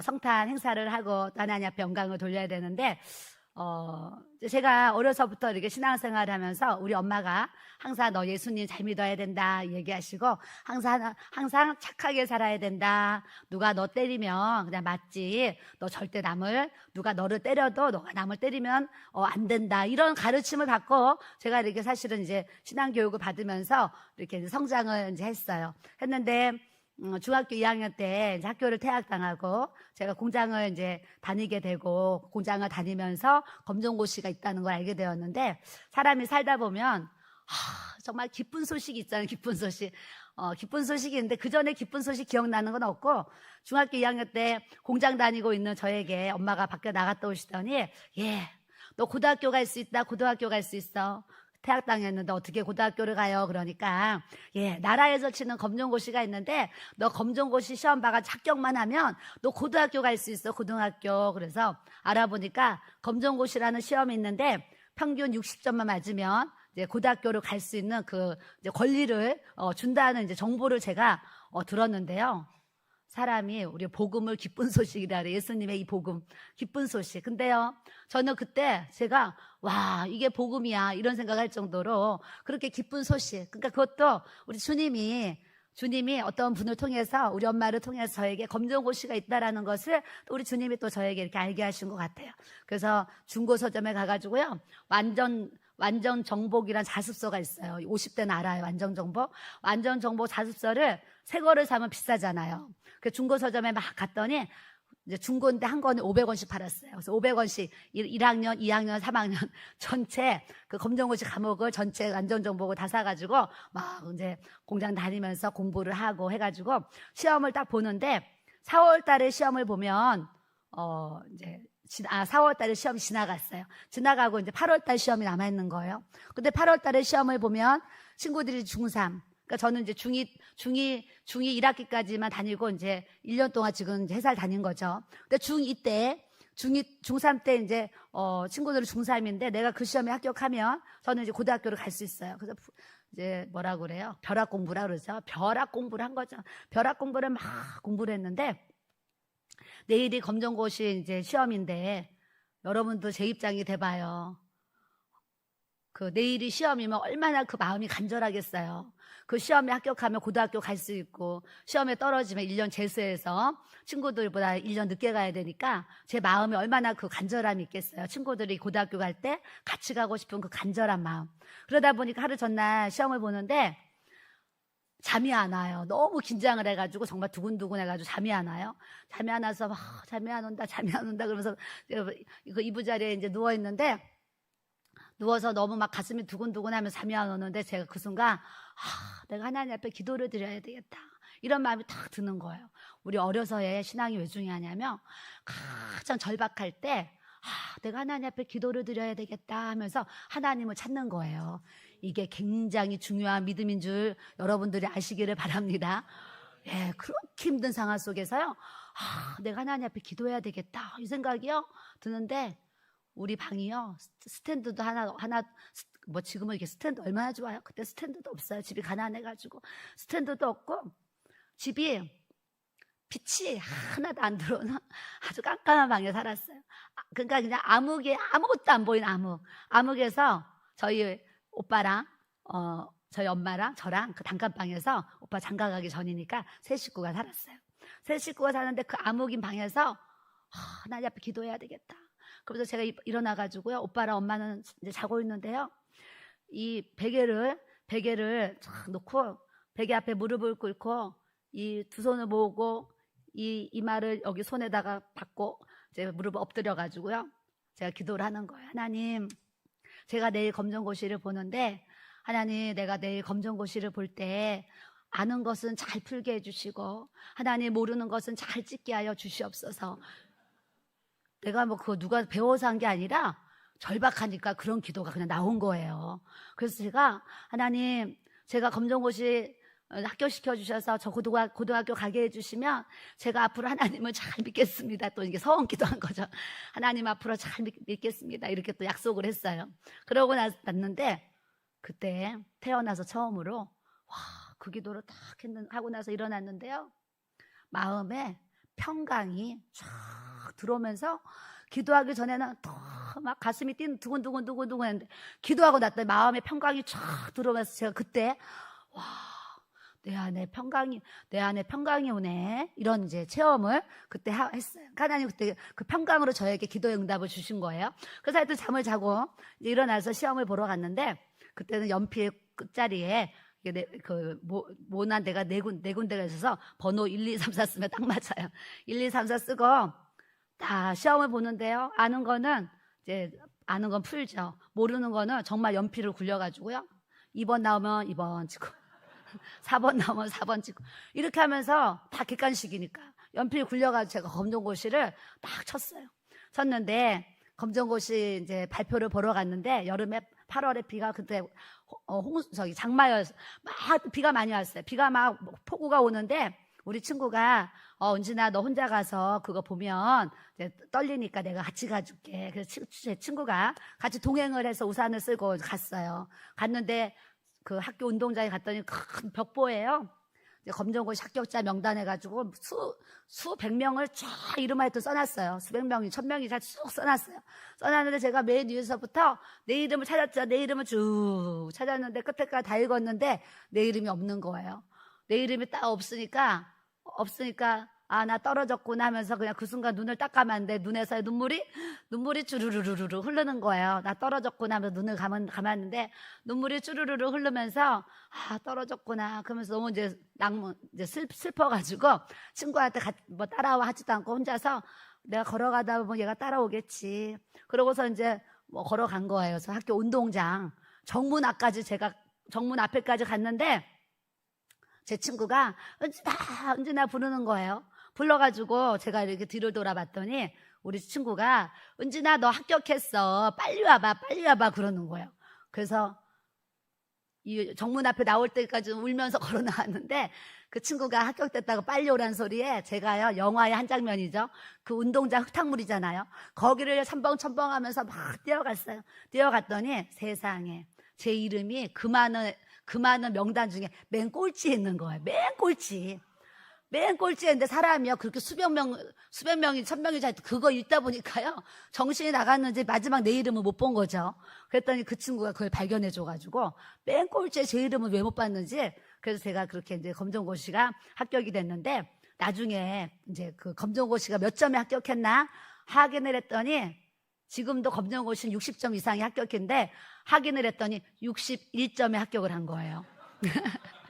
S1: 성탄 행사를 하고 또 하나님 앞에 영광을 돌려야 되는데 제가 어려서부터 이렇게 신앙생활을 하면서 우리 엄마가 항상 너 예수님 잘 믿어야 된다 얘기하시고 항상 착하게 살아야 된다. 누가 너 때리면 그냥 맞지. 너 절대 누가 너를 때려도 너가 남을 때리면 안 된다. 이런 가르침을 받고 제가 이렇게 사실은 이제 신앙교육을 받으면서 이렇게 성장을 이제 했는데 중학교 2학년 때 이제 학교를 퇴학당하고 제가 공장을 이제 다니게 되고 공장을 다니면서 검정고시가 있다는 걸 알게 되었는데 사람이 살다 보면 정말 기쁜 소식이 있잖아요. 기쁜 소식. 기쁜 소식이 있는데 그 전에 기쁜 소식 기억나는 건 없고 중학교 2학년 때 공장 다니고 있는 저에게 엄마가 밖에 나갔다 오시더니 너 고등학교 갈 수 있다. 고등학교 갈 수 있어. 퇴학당했는데 어떻게 고등학교를 가요? 그러니까 나라에서 치는 검정고시가 있는데 너 검정고시 시험 봐가 합격만 하면 너 고등학교 갈 수 있어. 고등학교. 그래서 알아보니까 검정고시라는 시험이 있는데 평균 60점만 맞으면 이제 고등학교를 갈 수 있는 그 이제 권리를 준다는 이제 정보를 제가 들었는데요. 사람이 우리 복음을 기쁜 소식이라 그래. 예수님의 이 복음, 기쁜 소식. 근데요, 저는 그때 제가 이게 복음이야 이런 생각할 정도로 그렇게 기쁜 소식. 그러니까 그것도 우리 주님이 주님이 어떤 분을 통해서 우리 엄마를 통해서 저에게 검정고시가 있다라는 것을 또 우리 주님이 또 저에게 이렇게 알게 하신 것 같아요. 그래서 중고 서점에 가가지고요, 완전 정복이란 자습서가 있어요. 50대는 알아요. 완전 정복. 완전 정복 자습서를 새 거를 사면 비싸잖아요. 그 중고 서점에 막 갔더니 이제 중고인데 한 권에 500원씩 팔았어요. 그래서 500원씩 1학년, 2학년, 3학년 전체 그 검정고시 과목을 전체 완전 정복을 다 사가지고 막 이제 공장 다니면서 공부를 하고 해가지고 시험을 딱 보는데 4월 달에 시험을 보면 이제 4월 달에 시험이 지나갔어요. 지나가고 이제 8월 달 시험이 남아있는 거예요. 근데 8월 달에 시험을 보면 친구들이 중3, 그러니까 저는 이제 중2 1학기까지만 다니고 이제 1년 동안 지금 이제 회사를 다닌 거죠. 근데 중2 때, 중3 때 이제, 친구들은 중3인데 내가 그 시험에 합격하면 저는 이제 고등학교를 갈 수 있어요. 그래서 이제 뭐라고 그래요? 벼락 공부라 그러죠. 벼락 공부를 한 거죠. 벼락 공부를 막 공부를 했는데 내일이 검정고시 이제 시험인데 여러분도 제 입장이 돼봐요. 그 내일이 시험이면 얼마나 그 마음이 간절하겠어요. 그 시험에 합격하면 고등학교 갈 수 있고 시험에 떨어지면 1년 재수해서 친구들보다 1년 늦게 가야 되니까 제 마음에 얼마나 그 간절함이 있겠어요. 친구들이 고등학교 갈 때 같이 가고 싶은 그 간절한 마음. 그러다 보니까 하루 전날 시험을 보는데 잠이 안 와요. 너무 긴장을 해가지고 정말 두근두근 해가지고 잠이 안 와요. 잠이 안 와서 잠이 안 온다 그러면서 그 이부자리에 이제 누워있는데 누워서 너무 막 가슴이 두근두근하면서 잠이 안 오는데 제가 그 순간 내가 하나님 앞에 기도를 드려야 되겠다 이런 마음이 탁 드는 거예요. 우리 어려서의 신앙이 왜 중요하냐면 가장 절박할 때 내가 하나님 앞에 기도를 드려야 되겠다 하면서 하나님을 찾는 거예요. 이게 굉장히 중요한 믿음인 줄 여러분들이 아시기를 바랍니다. 예, 그렇게 힘든 상황 속에서요, 내가 하나님 앞에 기도해야 되겠다 이 생각이요 드는데 우리 방이요, 스탠드도 하나, 뭐 지금은 이게 스탠드 얼마나 좋아요. 그때 스탠드도 없어요. 집이 가난해가지고 스탠드도 없고 집이 빛이 하나도 안 들어오는 아주 깜깜한 방에 살았어요. 그러니까 그냥 아무것도 안 보이는 암흑에서 저희 오빠랑 저희 엄마랑 저랑 그 단칸방에서 오빠 장가 가기 전이니까 세 식구가 살았어요. 세 식구가 사는데 그 암흑인 방에서 하나님 앞에 기도해야 되겠다. 그래서 제가 일어나가지고요, 오빠랑 엄마는 이제 자고 있는데요, 이 베개를 쫙 놓고 베개 앞에 무릎을 꿇고 이 두 손을 모으고 이 이마를 여기 손에다가 받고 제가 무릎을 엎드려가지고요, 제가 기도를 하는 거예요. 하나님, 제가 내일 검정고시를 보는데 하나님, 내가 내일 검정고시를 볼 때 아는 것은 잘 풀게 해주시고 하나님, 모르는 것은 잘 찍게 하여 주시옵소서. 내가 뭐 그거 누가 배워서 한 게 아니라 절박하니까 그런 기도가 그냥 나온 거예요. 그래서 제가 하나님, 제가 검정고시 합격시켜 주셔서 저 고등학교 가게 해주시면 제가 앞으로 하나님을 잘 믿겠습니다. 또 이게 서원 기도한 거죠. 하나님 앞으로 잘 믿겠습니다. 이렇게 또 약속을 했어요. 그러고 났는데 그때 태어나서 처음으로 그 기도를 딱 하고 나서 일어났는데요, 마음에 평강이 쫙 들어오면서 기도하기 전에는 막 가슴이 두근두근 했는데 기도하고 났더니 마음에 평강이 쫙 들어오면서 제가 그때 내 안에 평강이 오네, 이런 이제 체험을 그때 했어요. 하나님 그때 그 평강으로 저에게 기도의 응답을 주신 거예요. 그래서 하여튼 잠을 자고 일어나서 시험을 보러 갔는데 그때는 연필 끝자리에 모난 데가 네 군데가 있어서 번호 1, 2, 3, 4 쓰면 딱 맞아요. 1, 2, 3, 4 쓰고 다 시험을 보는데요, 아는 거는 이제 아는 건 풀죠. 모르는 거는 정말 연필을 굴려가지고요, 2번 나오면 2번 찍고 4번 나오면 4번 찍고 이렇게 하면서 다 객관식이니까 연필 굴려가지고 제가 검정고시를 딱 쳤는데 검정고시 이제 발표를 보러 갔는데 여름에 8월에 비가 그때 장마였어요. 막 비가 많이 왔어요. 비가 막 폭우가 오는데 우리 친구가 은진아, 너 혼자 가서 그거 보면 이제 떨리니까 내가 같이 가줄게. 그래서 제 친구가 같이 동행을 해서 우산을 쓰고 갔어요. 갔는데 그 학교 운동장에 갔더니 큰 벽보예요. 검정고시 합격자 명단 해가지고 수백 명을 쫙 이름을 하여튼 써놨어요. 수백 명이, 1000명이 다 쭉 써놨어요. 써놨는데 제가 맨 위에서부터 내 이름을 찾았죠. 내 이름을 쭉 찾았는데 끝에까지 다 읽었는데 내 이름이 없는 거예요. 내 이름이 딱 없으니까 아, 나 떨어졌구나 하면서 그냥 그 순간 눈을 딱 감았는데 눈에서 눈물이 주르르르르 흐르는 거예요. 나 떨어졌구나 하면서 눈을 감았는데 눈물이 주르르르 흐르면서 아, 떨어졌구나. 그러면서 너무 이제 슬퍼가지고 친구한테 뭐 따라와 하지도 않고 혼자서 내가 걸어가다 보면 얘가 따라오겠지. 그러고서 이제 뭐 걸어간 거예요. 그래서 학교 운동장 정문 앞에까지 갔는데 제 친구가 은진아 부르는 거예요. 불러가지고 제가 이렇게 뒤를 돌아봤더니 우리 친구가 은진아 너 합격했어. 빨리 와봐 그러는 거예요. 그래서 이 정문 앞에 나올 때까지 울면서 걸어 나왔는데 그 친구가 합격됐다고 빨리 오라는 소리에 제가요 영화의 한 장면이죠. 그 운동장 흙탕물이잖아요. 거기를 첨벙첨벙 하면서 막 뛰어갔어요. 뛰어갔더니 세상에 제 이름이 그 많은 명단 중에 맨 꼴찌에 있는 거예요. 맨 꼴찌에 있는데 사람이요 그렇게 수백 명이 1000명이 그거 읽다 보니까요 정신이 나갔는지 마지막 내 이름을 못 본 거죠. 그랬더니 그 친구가 그걸 발견해 줘가지고 맨 꼴찌에 제 이름을 왜 못 봤는지, 그래서 제가 그렇게 이제 검정고시가 합격이 됐는데 나중에 이제 그 검정고시가 몇 점에 합격했나 확인을 했더니 지금도 검정고시는 60점 이상이 합격인데 확인을 했더니 61점에 합격을 한 거예요.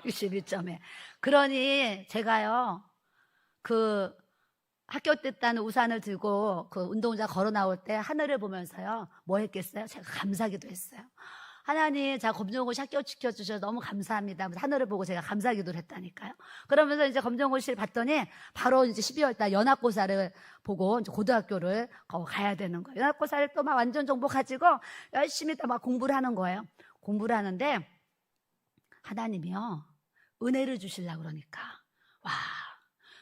S1: 61점에. 그러니 제가요 그 합격됐다는 우산을 들고 그 운동장 걸어 나올 때 하늘을 보면서요 뭐 했겠어요? 제가 감사기도 했어요. 하나님, 자 검정고시 합격시켜 주셔서 너무 감사합니다. 하늘을 보고 제가 감사기도를 했다니까요. 그러면서 이제 검정고시를 봤더니 바로 이제 12월 달 연합고사를 보고 이제 고등학교를 가야 되는 거예요. 연합고사를 또 막 완전 정보 가지고 열심히 또 막 공부를 하는 거예요. 공부를 하는데 하나님이요 은혜를 주시려고 그러니까 와,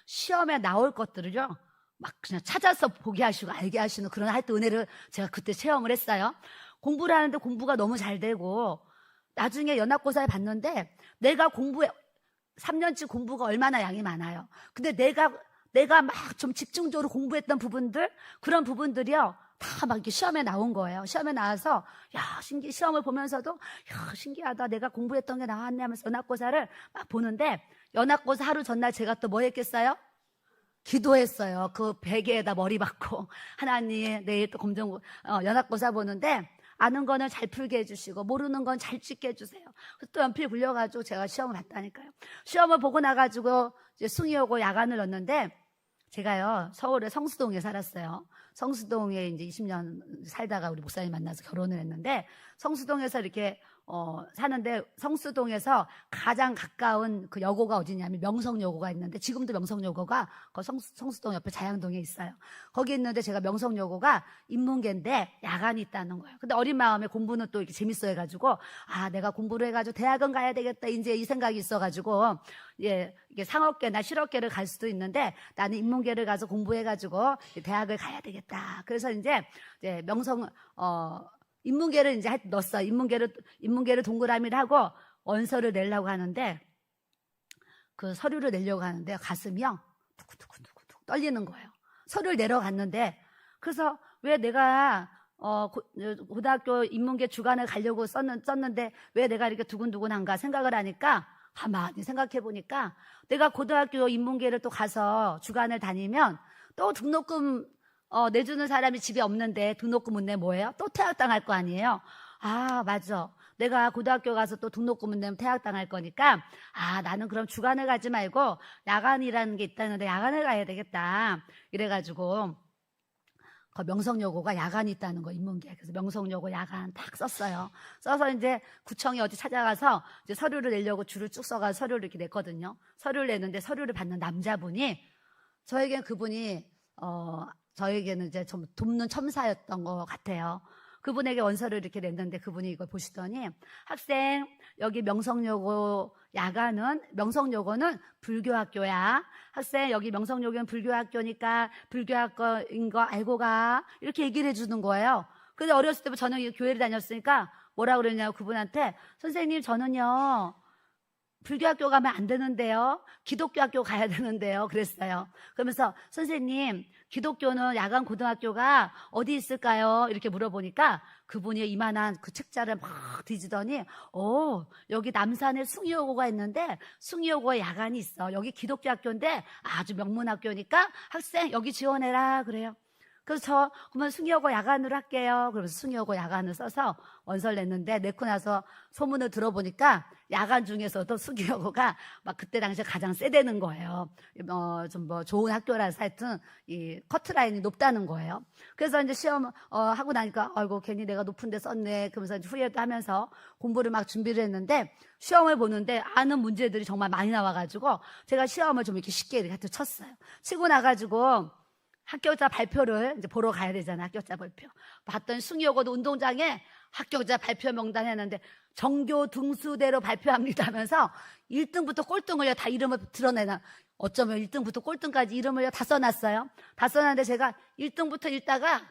S1: 시험에 나올 것들을요 막 그냥 찾아서 보게 하시고 알게 하시는 그런 하여튼 은혜를 제가 그때 체험을 했어요. 공부를 하는데 공부가 너무 잘 되고 나중에 연합고사에 봤는데 내가 3년치 공부가 얼마나 양이 많아요. 근데 내가 막 좀 집중적으로 공부했던 부분들, 그런 부분들이요 다 막 이렇게 시험에 나온 거예요. 시험에 나와서 시험을 보면서도 신기하다, 내가 공부했던 게 나왔네 하면서 연합고사를 막 보는데 연합고사 하루 전날 제가 또 뭐 했겠어요? 기도했어요. 그 베개에다 머리 박고 하나님 내일 또 연합고사 보는데 아는 거는 잘 풀게 해주시고 모르는 건 잘 찍게 해주세요. 또 연필 굴려가지고 제가 시험을 봤다니까요. 시험을 보고 나가지고 이제 숭이 오고 야간을 넣었는데 제가요 서울의 성수동에 살았어요. 성수동에 이제 20년 살다가 우리 목사님 만나서 결혼을 했는데 성수동에서 이렇게 사는데 성수동에서 가장 가까운 그 여고가 어디냐면 명성여고가 있는데 지금도 명성여고가 그 성수동 옆에 자양동에 있어요. 거기 있는데 제가 명성여고가 인문계인데 야간이 있다는 거예요. 근데 어린 마음에 공부는 또 이렇게 재밌어 해가지고 내가 공부를 해가지고 대학은 가야 되겠다 이제 이 생각이 있어가지고 이게 상업계나 실업계를 갈 수도 있는데 나는 인문계를 가서 공부해가지고 대학을 가야 되겠다. 그래서 이제 인문계를 이제 넣었어. 인문계를 동그라미를 하고 원서를 내려고 하는데 그 서류를 내려고 하는데 가슴이요 두근두근두근 떨리는 거예요. 서류를 내려갔는데 그래서 왜 내가 고등학교 인문계 주간을 가려고 썼는데 왜 내가 이렇게 두근두근한가 생각을 하니까 가만히 생각해 보니까 내가 고등학교 인문계를 또 가서 주간을 다니면 또 등록금 내주는 사람이 집에 없는데 등록금 못 내면 뭐예요? 또 퇴학당할 거 아니에요? 맞아. 내가 고등학교 가서 또 등록금 못 내면 퇴학당할 거니까 나는 그럼 주간을 가지 말고 야간이라는 게 있다는데 야간을 가야 되겠다. 이래가지고 그 명성여고가 야간이 있다는 거 인문계. 그래서 명성여고 야간 딱 썼어요. 써서 이제 구청에 어디 찾아가서 이제 서류를 내려고 줄을 쭉 써가지고 서류를 이렇게 냈거든요. 서류를 내는데 서류를 받는 남자분이 저에게는 이제 좀 돕는 첨사였던 것 같아요. 그분에게 원서를 이렇게 냈는데 그분이 이걸 보시더니 학생 여기 명성여고는 불교학교야. 학생 여기 명성여고는 불교학교니까 불교학교인 거 알고 가. 이렇게 얘기를 해주는 거예요. 근데 어렸을 때부터 저는 교회를 다녔으니까 뭐라 그랬냐고 그분한테 선생님 저는요 불교 학교 가면 안 되는데요. 기독교 학교 가야 되는데요. 그랬어요. 그러면서 선생님, 기독교는 야간 고등학교가 어디 있을까요? 이렇게 물어보니까 그분이 이만한 그 책자를 막 뒤지더니 여기 남산에 숭의여고가 있는데 숭의여고에 야간이 있어. 여기 기독교 학교인데 아주 명문학교니까 학생 여기 지원해라 그래요. 그래서 저 그러면 숭의여고 야간으로 할게요. 그러면서 숭의여고 야간을 써서 원서를 냈는데 내고 나서 소문을 들어보니까 야간 중에서도 숭의여고가 막 그때 당시에 가장 세대는 거예요. 좀 뭐 좋은 학교라서 하여튼 이 커트라인이 높다는 거예요. 그래서 이제 시험 하고 나니까 아이고 괜히 내가 높은 데 썼네. 그러면서 이제 후회도 하면서 공부를 막 준비를 했는데 시험을 보는데 아는 문제들이 정말 많이 나와가지고 제가 시험을 좀 이렇게 쉽게 이렇게 하여튼 쳤어요. 치고 나가지고 합격자 발표를 이제 보러 가야 되잖아. 합격자 발표. 봤더니 숭의여고도 운동장에 합격자 발표 명단 했는데 정교 등수대로 발표합니다 하면서 1등부터 꼴등을 다 이름을 드러내나. 어쩌면 1등부터 꼴등까지 이름을 다 써놨어요. 다 써놨는데 제가 1등부터 읽다가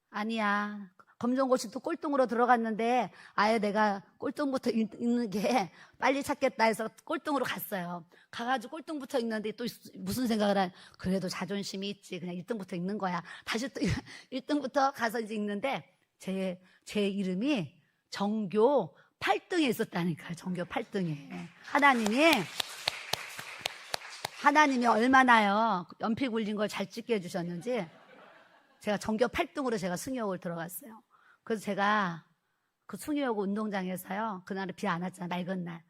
S1: 아니야. 검정고시도 꼴등으로 들어갔는데 아예 내가 꼴등부터 읽는 게 빨리 찾겠다 해서 꼴등으로 갔어요. 가가지고 꼴등부터 읽는데 또 무슨 생각을 한 그래도 자존심이 있지. 그냥 1등부터 읽는 거야. 다시 또 1등부터 가서 이제 읽는데 제 이름이 정교 8등에 있었다니까요. 정교 8등에. 하나님이 얼마나요 연필 굴린 걸 잘 찍게 해주셨는지 제가 정교 8등으로 제가 숭의여고를 들어갔어요. 그래서 제가 그 숭의여고 운동장에서요. 그날은 비 안 왔잖아요. 맑은 날.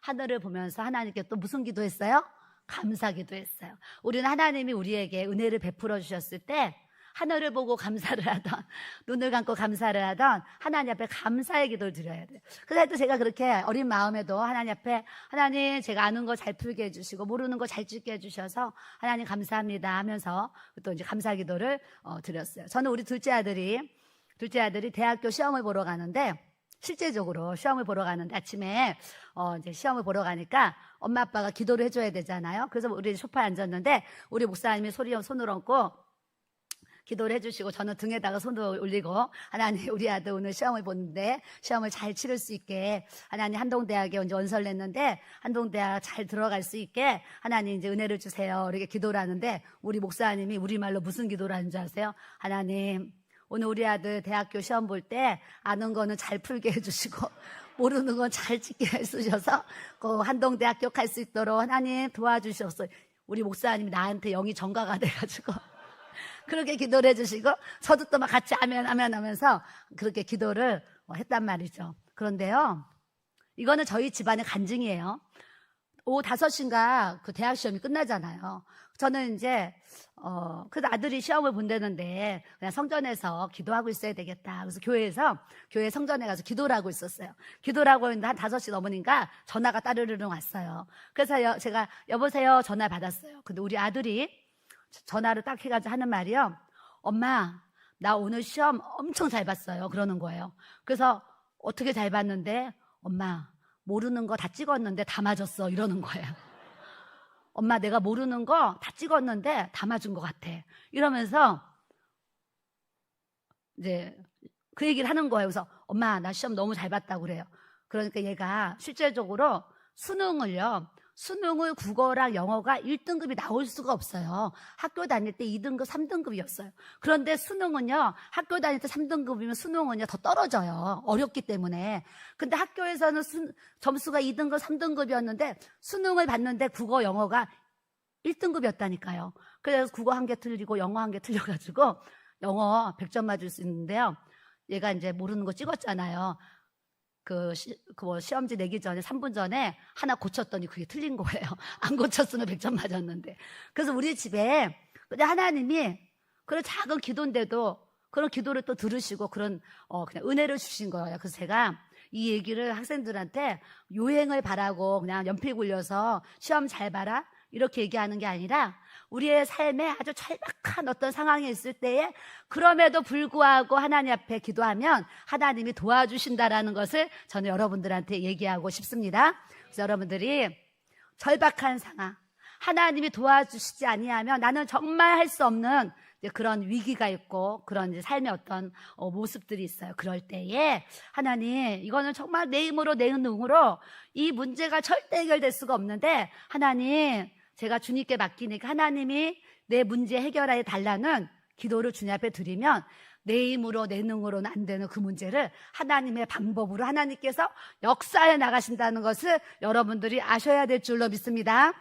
S1: 하늘을 보면서 하나님께 또 무슨 기도했어요? 감사 기도했어요. 우리는 하나님이 우리에게 은혜를 베풀어 주셨을 때 하늘을 보고 감사를 하던 눈을 감고 감사를 하던 하나님 앞에 감사의 기도를 드려야 돼요. 그래서 또 제가 그렇게 어린 마음에도 하나님 앞에 하나님 제가 아는 거 잘 풀게 해주시고 모르는 거 잘 찍게 해주셔서 하나님 감사합니다 하면서 또 이제 감사 기도를 드렸어요. 저는 우리 둘째 아들이 대학교 시험을 보러 가는데 실제적으로 시험을 보러 가는데 아침에 이제 시험을 보러 가니까 엄마 아빠가 기도를 해줘야 되잖아요. 그래서 우리 소파에 앉았는데 우리 목사님이 손을 얹고 기도를 해주시고 저는 등에다가 손을 올리고 하나님 우리 아들 오늘 시험을 보는데 시험을 잘 치를 수 있게 하나님 한동대학에 이제 원서를 냈는데 한동대학 잘 들어갈 수 있게 하나님 이제 은혜를 주세요. 이렇게 기도를 하는데 우리 목사님이 우리말로 무슨 기도를 하는 줄 아세요? 하나님 오늘 우리 아들 대학교 시험 볼 때 아는 거는 잘 풀게 해주시고 모르는 건 잘 찍게 해주셔서 그 한동대 합격할 수 있도록 하나님 도와주셔서 우리 목사님이 나한테 영이 전가가 돼가지고 그렇게 기도를 해주시고 저도 또 막 같이 아멘 하면서 그렇게 기도를 했단 말이죠. 그런데요 이거는 저희 집안의 간증이에요. 오후 5시인가 그 대학 시험이 끝나잖아요. 저는 이제 그래서 아들이 시험을 본다는데 그냥 성전에서 기도하고 있어야 되겠다. 그래서 교회 성전에 가서 기도를 하고 있었어요. 기도를 하고 있는데 한 5시 넘으니까 전화가 따르르릉 왔어요. 그래서 제가 여보세요 전화 받았어요. 근데 우리 아들이 전화를 딱 해가지고 하는 말이요. 엄마 나 오늘 시험 엄청 잘 봤어요. 그러는 거예요. 그래서 어떻게 잘 봤는데 엄마 모르는 거 다 찍었는데 다 맞았어 이러는 거예요. 엄마 내가 모르는 거 다 찍었는데 다 맞은 것 같아 이러면서 이제 그 얘기를 하는 거예요. 그래서 엄마 나 시험 너무 잘 봤다고 그래요. 그러니까 얘가 실제적으로 수능을 국어랑 영어가 1등급이 나올 수가 없어요. 학교 다닐 때 2등급, 3등급이었어요. 그런데 수능은요, 학교 다닐 때 3등급이면 수능은요, 더 떨어져요. 어렵기 때문에. 근데 학교에서는 점수가 2등급, 3등급이었는데 수능을 봤는데 국어, 영어가 1등급이었다니까요. 그래서 국어 한 개 틀리고 영어 한 개 틀려가지고 영어 100점 맞을 수 있는데요. 얘가 이제 모르는 거 찍었잖아요. 시험지 내기 전에 3분 전에 하나 고쳤더니 그게 틀린 거예요. 안 고쳤으면 100점 맞았는데. 그래서 우리 집에 그냥 하나님이 그런 작은 기도인데도 그런 기도를 또 들으시고 그냥 은혜를 주신 거예요. 그래서 제가 이 얘기를 학생들한테 요행을 바라고 그냥 연필 굴려서 시험 잘 봐라 이렇게 얘기하는 게 아니라 우리의 삶에 아주 절박한 어떤 상황이 있을 때에 그럼에도 불구하고 하나님 앞에 기도하면 하나님이 도와주신다라는 것을 저는 여러분들한테 얘기하고 싶습니다. 그래서 여러분들이 절박한 상황, 하나님이 도와주시지 아니하면 나는 정말 할 수 없는 이제 그런 위기가 있고 그런 이제 삶의 어떤 모습들이 있어요. 그럴 때에 하나님, 이거는 정말 내 힘으로 내 능으로 이 문제가 절대 해결될 수가 없는데 하나님, 제가 주님께 맡기니까 하나님이 내 문제 해결해 달라는 기도를 주님 앞에 드리면 내 힘으로 내 능으로는 안 되는 그 문제를 하나님의 방법으로 하나님께서 역사해 나가신다는 것을 여러분들이 아셔야 될 줄로 믿습니다.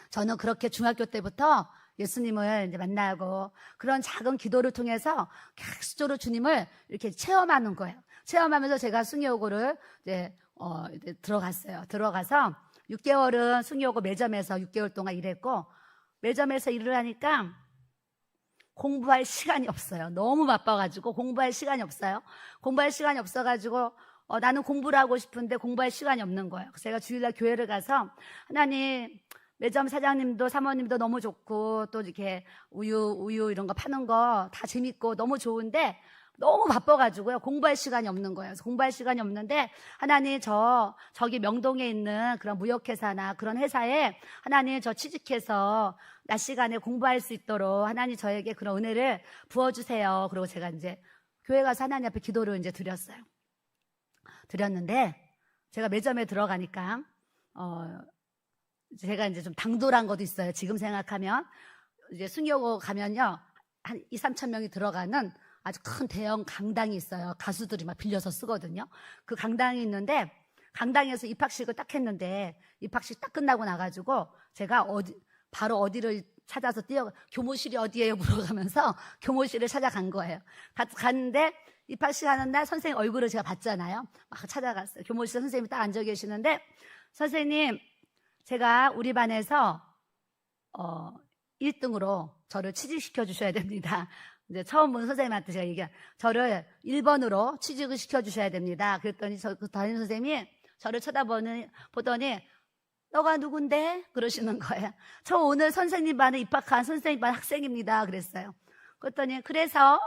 S1: 저는 그렇게 중학교 때부터 예수님을 이제 만나고 그런 작은 기도를 통해서 계속적으로 주님을 이렇게 체험하는 거예요. 체험하면서 제가 숭례호고를 이제 들어갔어요. 들어가서 6개월은 숭례호고 매점에서 6개월 동안 일했고, 매점에서 일을 하니까 공부할 시간이 없어요. 너무 바빠가지고 공부할 시간이 없어요. 공부할 시간이 없어가지고 나는 공부를 하고 싶은데 공부할 시간이 없는 거예요. 그래서 제가 주일날 교회를 가서 하나님, 매점 사장님도 사모님도 너무 좋고 또 이렇게 우유 이런 거 파는 거 다 재밌고 너무 좋은데 너무 바빠가지고요. 공부할 시간이 없는 거예요. 그래서 공부할 시간이 없는데 하나님, 저기 명동에 있는 그런 무역회사나 그런 회사에 하나님 저 취직해서 낮 시간에 공부할 수 있도록 하나님 저에게 그런 은혜를 부어주세요. 그리고 제가 이제 교회 가서 하나님 앞에 기도를 이제 드렸는데 제가 매점에 들어가니까 제가 이제 좀 당돌한 것도 있어요. 지금 생각하면 이제 숭례호고 가면요 한 2, 3천 명이 들어가는 아주 큰 대형 강당이 있어요. 가수들이 막 빌려서 쓰거든요. 그 강당이 있는데 강당에서 입학식을 딱 했는데 입학식 딱 끝나고 나가지고 제가 바로 어디를 찾아서 교무실이 어디예요 물어가면서 교무실을 찾아간 거예요. 갔는데 입학식 하는 날 선생님 얼굴을 제가 봤잖아요. 막 찾아갔어요. 교무실 선생님이 딱 앉아 계시는데, 선생님, 제가 우리 반에서 1등으로 저를 취직시켜 주셔야 됩니다. 이제 처음 본 선생님한테 제가 저를 1번으로 취직을 시켜 주셔야 됩니다. 그랬더니 그 담임 선생님이 저를 보더니 너가 누군데? 그러시는 거예요. 저 오늘 선생님 반에 입학한 선생님 반 학생입니다. 그랬어요. 그랬더니 그래요.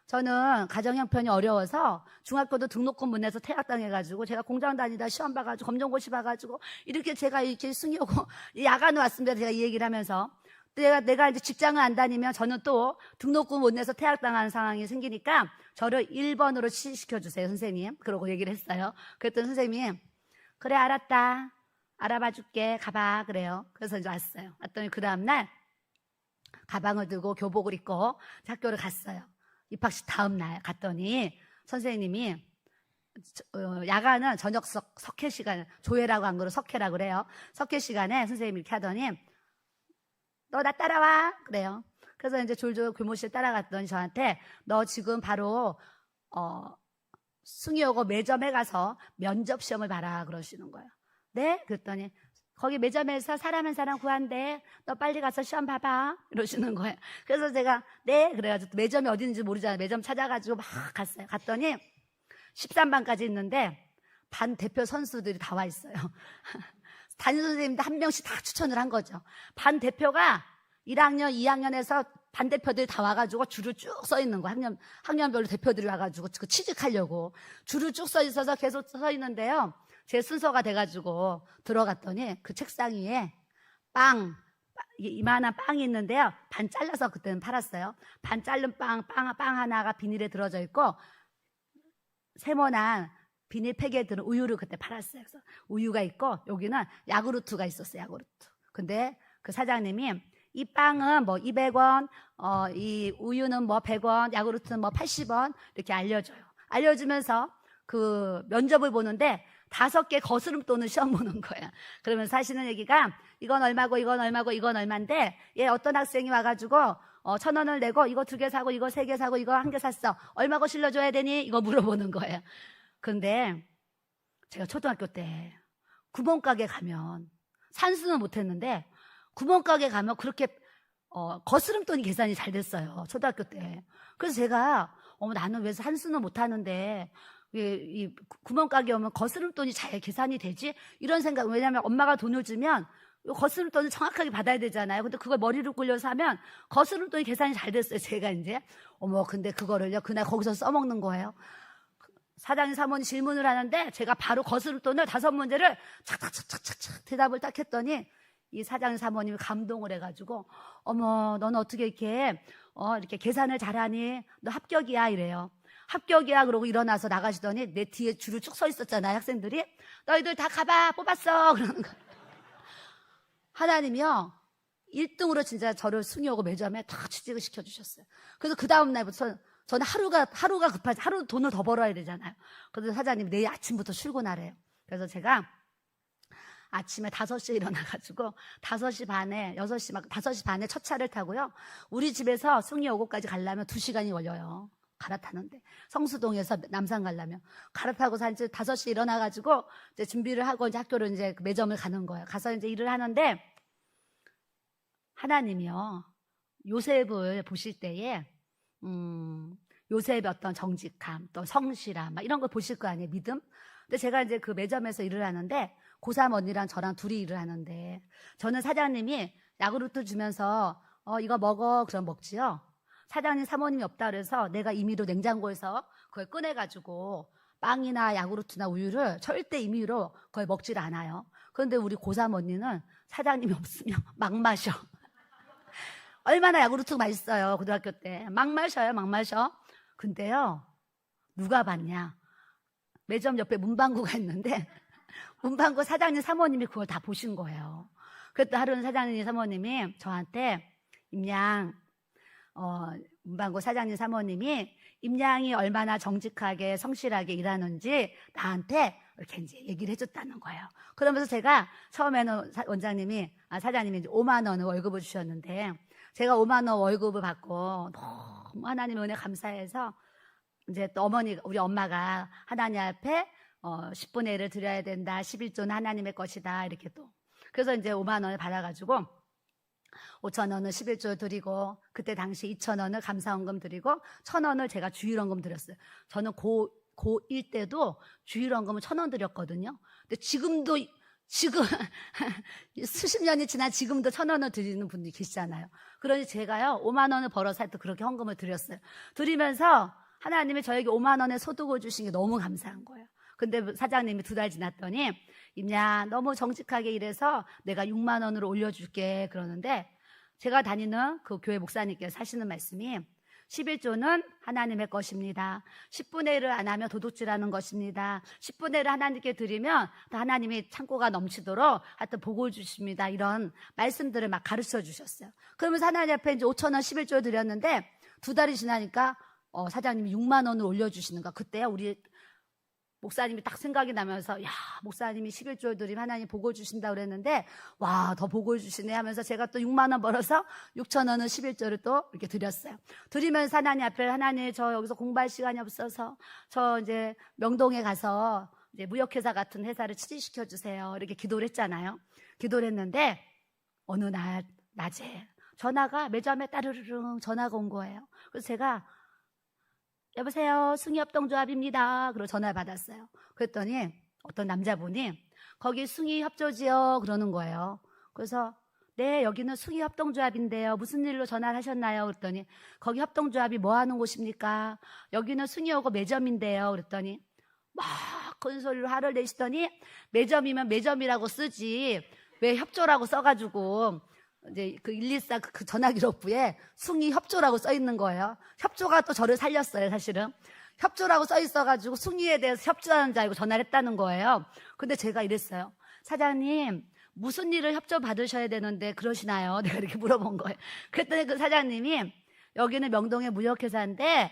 S1: 저는 가정 형편이 어려워서 중학교도 등록금 못 내서 퇴학당해가지고 제가 공장 다니다 시험 봐가지고 검정고시 봐가지고 이렇게 제가 이렇게 숭례호고 야간에 왔습니다. 제가 이 얘기를 하면서 내가 이제 직장을 안 다니면 저는 또 등록금 못 내서 퇴학당하는 상황이 생기니까 저를 1번으로 취직시켜주세요, 선생님. 그러고 얘기를 했어요. 그랬더니 선생님이 그래, 알았다. 알아봐 줄게. 가봐. 그래요. 그래서 이제 왔어요. 왔더니 그 다음날 가방을 들고 교복을 입고 학교를 갔어요. 입학식 다음날 갔더니 선생님이 야간은 저녁 석회 시간, 조회라고 한 거를 석회라고 그래요. 석회 시간에 선생님이 이렇게 하더니 너 나 따라와. 그래요. 그래서 이제 졸졸 교무실 따라갔더니 저한테 너 지금 바로 숭례호고 매점에 가서 면접 시험을 봐라 그러시는 거예요. 네? 그랬더니 거기 매점에서 사람 한 사람 구한대. 너 빨리 가서 시험 봐봐. 이러시는 거예요. 그래서 제가 네? 그래가지고 매점이 어디 있는지 모르잖아요. 매점 찾아가지고 막 갔어요. 갔더니 13반까지 있는데 반 대표 선수들이 다 와 있어요. 담임 선생님도 한 명씩 다 추천을 한 거죠. 반 대표가 1학년, 2학년에서 반 대표들이 다 와가지고 줄을 쭉 서 있는 거예요. 학년별로 대표들이 와가지고 취직하려고 줄을 쭉 서 있어서 계속 서 있는데요. 제 순서가 돼가지고 들어갔더니 그 책상 위에 이만한 빵이 있는데요. 반 잘라서 그때는 팔았어요. 반 자른 빵 하나가 비닐에 들어져 있고 세모난 비닐 팩에 들은 우유를 그때 팔았어요. 그래서 우유가 있고 여기는 야구르트가 있었어요. 야구르트. 근데 그 사장님이 이 빵은 뭐 200원, 이 우유는 뭐 100원, 야구르트는 뭐 80원 이렇게 알려줘요. 알려주면서 그 면접을 보는데 5개 거스름돈을 시험 보는 거야. 그러면서 하시는 얘기가 이건 얼마고 이건 얼마고 이건 얼만데 어떤 학생이 와가지고 1,000원을 내고 이거 2개 사고 이거 3개 사고 이거 1개 샀어. 얼마고 실려줘야 되니? 이거 물어보는 거예요. 근데 제가 초등학교 때 구멍가게 가면 산수는 못했는데 구멍가게 가면 그렇게 거스름돈이 계산이 잘 됐어요. 초등학교 때. 그래서 제가 나는 왜 산수는 못하는데 이 구멍가게 오면 거스름돈이 잘 계산이 되지? 이런 생각. 왜냐하면 엄마가 돈을 주면 거스름돈을 정확하게 받아야 되잖아요. 근데 그걸 머리를 굴려서 하면 거스름돈이 계산이 잘 됐어요. 제가 이제 근데 그거를요 그날 거기서 써먹는 거예요. 사장님 사모님 질문을 하는데 제가 바로 거스름돈을 5문제를 착착착착착 대답을 딱 했더니 이 사장 사모님이 감동을 해가지고, 어머, 너는 어떻게 이렇게 계산을 잘하니? 너 합격이야, 이래요. 합격이야. 그러고 일어나서 나가시더니 내 뒤에 줄을 쭉 서 있었잖아요, 학생들이. 너희들 다 가봐, 뽑았어. 그러는 거예요. 하나님이요, 1등으로 진짜 저를 숭이오고 매점에 다 취직을 시켜주셨어요. 그래서 그 다음날부터 저는 하루가 급하지, 하루 돈을 더 벌어야 되잖아요. 그래서 사장님이 내일 아침부터 출근하래요. 그래서 제가 아침에 5시에 일어나가지고 5시 반에, 6시 막 5시 반에 첫 차를 타고요. 우리 집에서 숭이오고까지 가려면 2시간이 걸려요. 갈아타는데. 성수동에서 남산 가려면. 갈아타고 이제 5시에 일어나가지고 이제 준비를 하고 이제 학교로 이제 그 매점을 가는 거예요. 가서 이제 일을 하는데, 하나님이요, 요셉을 보실 때에, 요셉의 어떤 정직함, 또 성실함, 막 이런 걸 보실 거 아니에요, 믿음? 근데 제가 이제 그 매점에서 일을 하는데, 고3 언니랑 저랑 둘이 일을 하는데, 저는 사장님이 야구르트 주면서, 이거 먹어. 그럼 먹지요? 사장님 사모님이 없다 그래서 내가 임의로 냉장고에서 그걸 꺼내가지고 빵이나 야구르트나 우유를 절대 임의로 그걸 먹질 않아요. 그런데 우리 고3 언니는 사장님이 없으면 막 마셔. 얼마나 야구르트가 맛있어요, 고등학교 때. 막 마셔요, 막 마셔. 근데요, 누가 봤냐? 매점 옆에 문방구가 있는데 문방구 사장님 사모님이 그걸 다 보신 거예요. 그랬더니 하루는 사장님 사모님이 저한테, 임양, 문방구 사장님 사모님이 임양이 얼마나 정직하게 성실하게 일하는지 나한테 이렇게 이제 얘기를 해줬다는 거예요. 그러면서 제가 처음에는 사장님이 이제 5만 원을 월급을 주셨는데, 제가 5만 원 월급을 받고 너무 하나님 은혜 감사해서 이제 또 우리 엄마가 하나님 앞에 10분의 1을 드려야 된다. 11조는 하나님의 것이다. 이렇게 또. 그래서 이제 5만 원을 받아가지고 5천 원을 11조 드리고, 그때 당시 2천 원을 감사원금 드리고 1천 원을 제가 주일원금 드렸어요. 저는 고1 때도 주일원금을 1천 원 드렸거든요. 근데 지금 수십 년이 지난 지금도 1천 원을 드리는 분들이 계시잖아요. 그러니 제가요 5만 원을 벌어서 하여튼 그렇게 헌금을 드렸어요. 드리면서 하나님이 저에게 5만 원의 소득을 주신 게 너무 감사한 거예요. 근데 사장님이 2달 지났더니, 임야, 너무 정직하게 일해서 내가 6만 원으로 올려줄게 그러는데, 제가 다니는 그 교회 목사님께서 하시는 말씀이, 11조는 하나님의 것입니다. 10분의 1을 안 하면 도둑질하는 것입니다. 10분의 1을 하나님께 드리면 하나님이 창고가 넘치도록 하여튼 복을 주십니다. 이런 말씀들을 막 가르쳐 주셨어요. 그러면서 하나님 앞에 이제 5천 원 11조 드렸는데, 2달이 지나니까 사장님이 6만 원을 올려주시는 거야. 그때 우리 목사님이 딱 생각이 나면서, 야, 목사님이 11조 드리면 하나님 복을 주신다 그랬는데, 와, 더 복을 주시네 하면서 제가 또 6만 원 벌어서 6천 원을 11조를 또 이렇게 드렸어요. 드리면서 하나님 앞에, 하나님 저 여기서 공부할 시간이 없어서 저 이제 명동에 가서 이제 무역회사 같은 회사를 취직시켜 주세요. 이렇게 기도를 했잖아요. 기도를 했는데 어느 날 낮에 매점에 따르르릉 전화가 온 거예요. 그래서 제가, 여보세요, 숭이협동조합입니다. 그리고 전화를 받았어요. 그랬더니 어떤 남자분이, 거기 숭이협조지요? 그러는 거예요. 그래서, 네, 여기는 숭이협동조합인데요. 무슨 일로 전화를 하셨나요? 그랬더니, 거기 협동조합이 뭐 하는 곳입니까? 여기는 숭이오고 매점인데요. 그랬더니 막 큰 소리로 화를 내시더니, 매점이면 매점이라고 쓰지 왜 협조라고 써가지고 이제 그 114 그 전화 기록부에 숭이 협조라고 써 있는 거예요. 협조가 또 저를 살렸어요, 사실은. 협조라고 써 있어가지고 숭이에 대해서 협조하는 줄 알고 전화를 했다는 거예요. 근데 제가 이랬어요. 사장님, 무슨 일을 협조 받으셔야 되는데 그러시나요? 내가 이렇게 물어본 거예요. 그랬더니 그 사장님이, 여기는 명동의 무역회사인데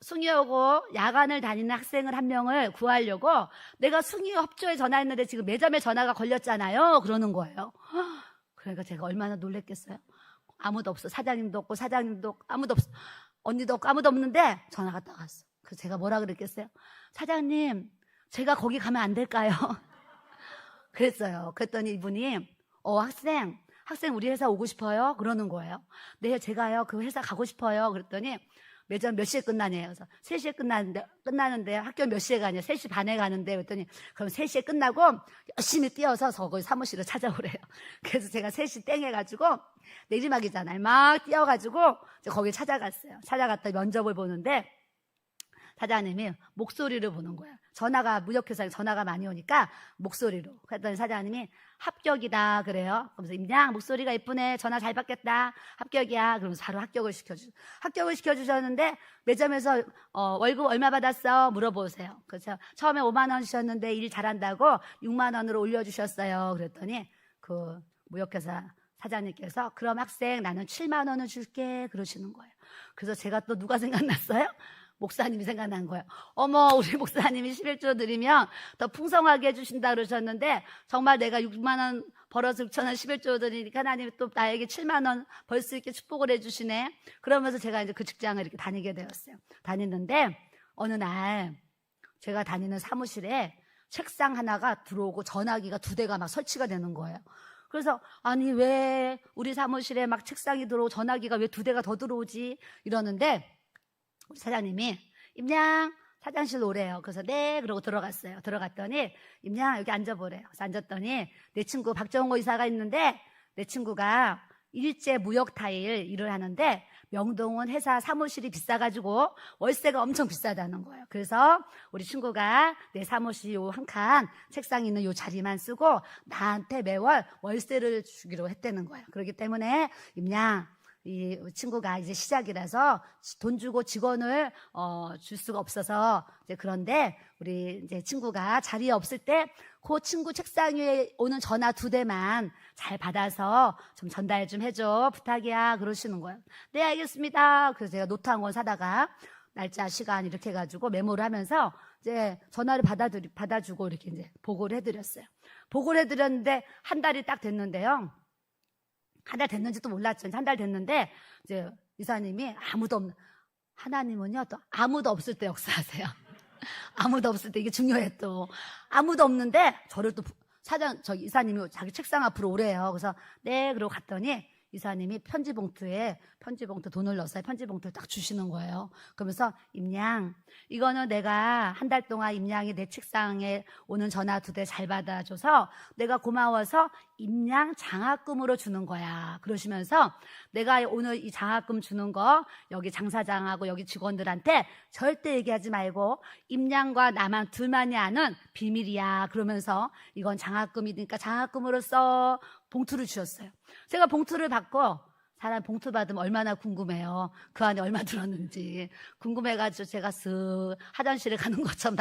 S1: 숭이하고 야간을 다니는 학생을 한 명을 구하려고 내가 숭이 협조에 전화했는데 지금 매점에 전화가 걸렸잖아요. 그러는 거예요. 그러니까 제가 얼마나 놀랬겠어요. 아무도 없어. 사장님도 없고 아무도 없어. 언니도 없고 아무도 없는데 전화가 딱 왔어. 그래서 제가 뭐라 그랬겠어요? 사장님, 제가 거기 가면 안 될까요? 그랬어요. 그랬더니 이분이, 학생 우리 회사 오고 싶어요? 그러는 거예요. 네, 제가요 그 회사 가고 싶어요. 그랬더니 매점 몇 시에 끝나냐요. 그래서 3시에 끝나는데 학교 몇 시에 가냐. 3시 반에 가는데. 그랬더니 그럼 3시에 끝나고 열심히 뛰어서 거기 사무실을 찾아오래요. 그래서 제가 3시 땡 해가지고 내리막이잖아요. 막 뛰어가지고 거기 찾아갔어요. 찾아갔다 면접을 보는데 사장님이 목소리를 보는 거예요. 전화가 무역회사에 전화가 많이 오니까 목소리로. 그랬더니 사장님이 합격이다 그래요. 그러면서 임양 목소리가 예쁘네. 전화 잘 받겠다. 합격이야. 그러면서 바로 합격을 시켜주셨는데 매점에서 월급 얼마 받았어? 물어보세요. 그래서 처음에 5만 원 주셨는데 일 잘한다고 6만 원으로 올려주셨어요. 그랬더니 그 무역회사 사장님께서 그럼 학생 나는 7만 원을 줄게 그러시는 거예요. 그래서 제가 또 누가 생각났어요? 목사님이 생각난 거예요. 어머 우리 목사님이 11조 드리면 더 풍성하게 해주신다 그러셨는데 정말 내가 6만 원 벌어서 6천 원 11조 드리니까 하나님이 또 나에게 7만 원 벌 수 있게 축복을 해주시네. 그러면서 제가 이제 그 직장을 이렇게 다니게 되었어요. 다니는데 어느 날 제가 다니는 사무실에 책상 하나가 들어오고 전화기가 2대가 막 설치가 되는 거예요. 그래서 아니 왜 우리 사무실에 막 책상이 들어오고 전화기가 왜 2대가 더 들어오지 이러는데 우리 사장님이 임양 사장실 오래요. 그래서 네 그러고 들어갔어요. 들어갔더니 임양 여기 앉아보래요. 그래서 앉았더니 내 친구 박정호 이사가 있는데 내 친구가 일제 무역 타일 일을 하는데 명동은 회사 사무실이 비싸가지고 월세가 엄청 비싸다는 거예요. 그래서 우리 친구가 내 사무실 요 한 칸 책상 있는 요 자리만 쓰고 나한테 매월 월세를 주기로 했다는 거예요. 그렇기 때문에 임양 이 친구가 이제 시작이라서 돈 주고 직원을 줄 수가 없어서 이제 그런데 우리 이제 친구가 자리에 없을 때 그 친구 책상 위에 오는 전화 2대만 잘 받아서 좀 전달 좀 해줘 부탁이야 그러시는 거예요. 네 알겠습니다. 그래서 제가 노트 한 권 사다가 날짜 시간 이렇게 해가지고 메모를 하면서 이제 전화를 받아주고 이렇게 이제 보고를 해드렸어요. 보고를 해드렸는데 한 달이 딱 됐는데요. 한 달 됐는지도 몰랐죠. 한 달 됐는데 이제 이사님이 하나님은요 또 아무도 없을 때 역사하세요. 아무도 없을 때 이게 중요해 또. 아무도 없는데 저를 또 이사님이 자기 책상 앞으로 오래요. 그래서 네 그러고 갔더니 이사님이 편지 봉투 돈을 넣어서 편지 봉투를 딱 주시는 거예요. 그러면서 임양 이거는 내가 한 달 동안 임양이 내 책상에 오는 전화 2대 잘 받아줘서 내가 고마워서 임양 장학금으로 주는 거야. 그러시면서 내가 오늘 이 장학금 주는 거 여기 장사장하고 여기 직원들한테 절대 얘기하지 말고 임양과 나만 둘만이 아는 비밀이야. 그러면서 이건 장학금이니까 장학금으로 써. 봉투를 주셨어요. 제가 봉투를 받고 사람 봉투 받으면 얼마나 궁금해요. 그 안에 얼마 들었는지 궁금해가지고 제가 쓱 화장실에 가는 것처럼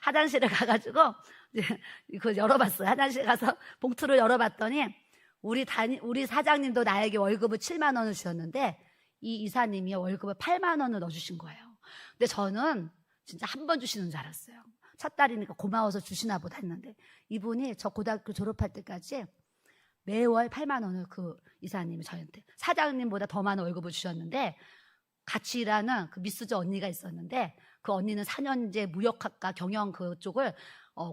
S1: 화장실에 가가지고 이제 그걸 열어봤어요. 화장실에 가서 봉투를 열어봤더니 우리 사장님도 나에게 월급을 7만 원을 주셨는데 이 이사님이 월급을 8만 원을 넣어주신 거예요. 근데 저는 진짜 한 번 주시는 줄 알았어요. 첫 달이니까 고마워서 주시나 보다 했는데 이분이 저 고등학교 졸업할 때까지 매월 8만 원을 그 이사님이 저한테 사장님보다 더 많은 월급을 주셨는데 같이 일하는 그 미수저 언니가 있었는데 그 언니는 4년제 무역학과 경영 그쪽을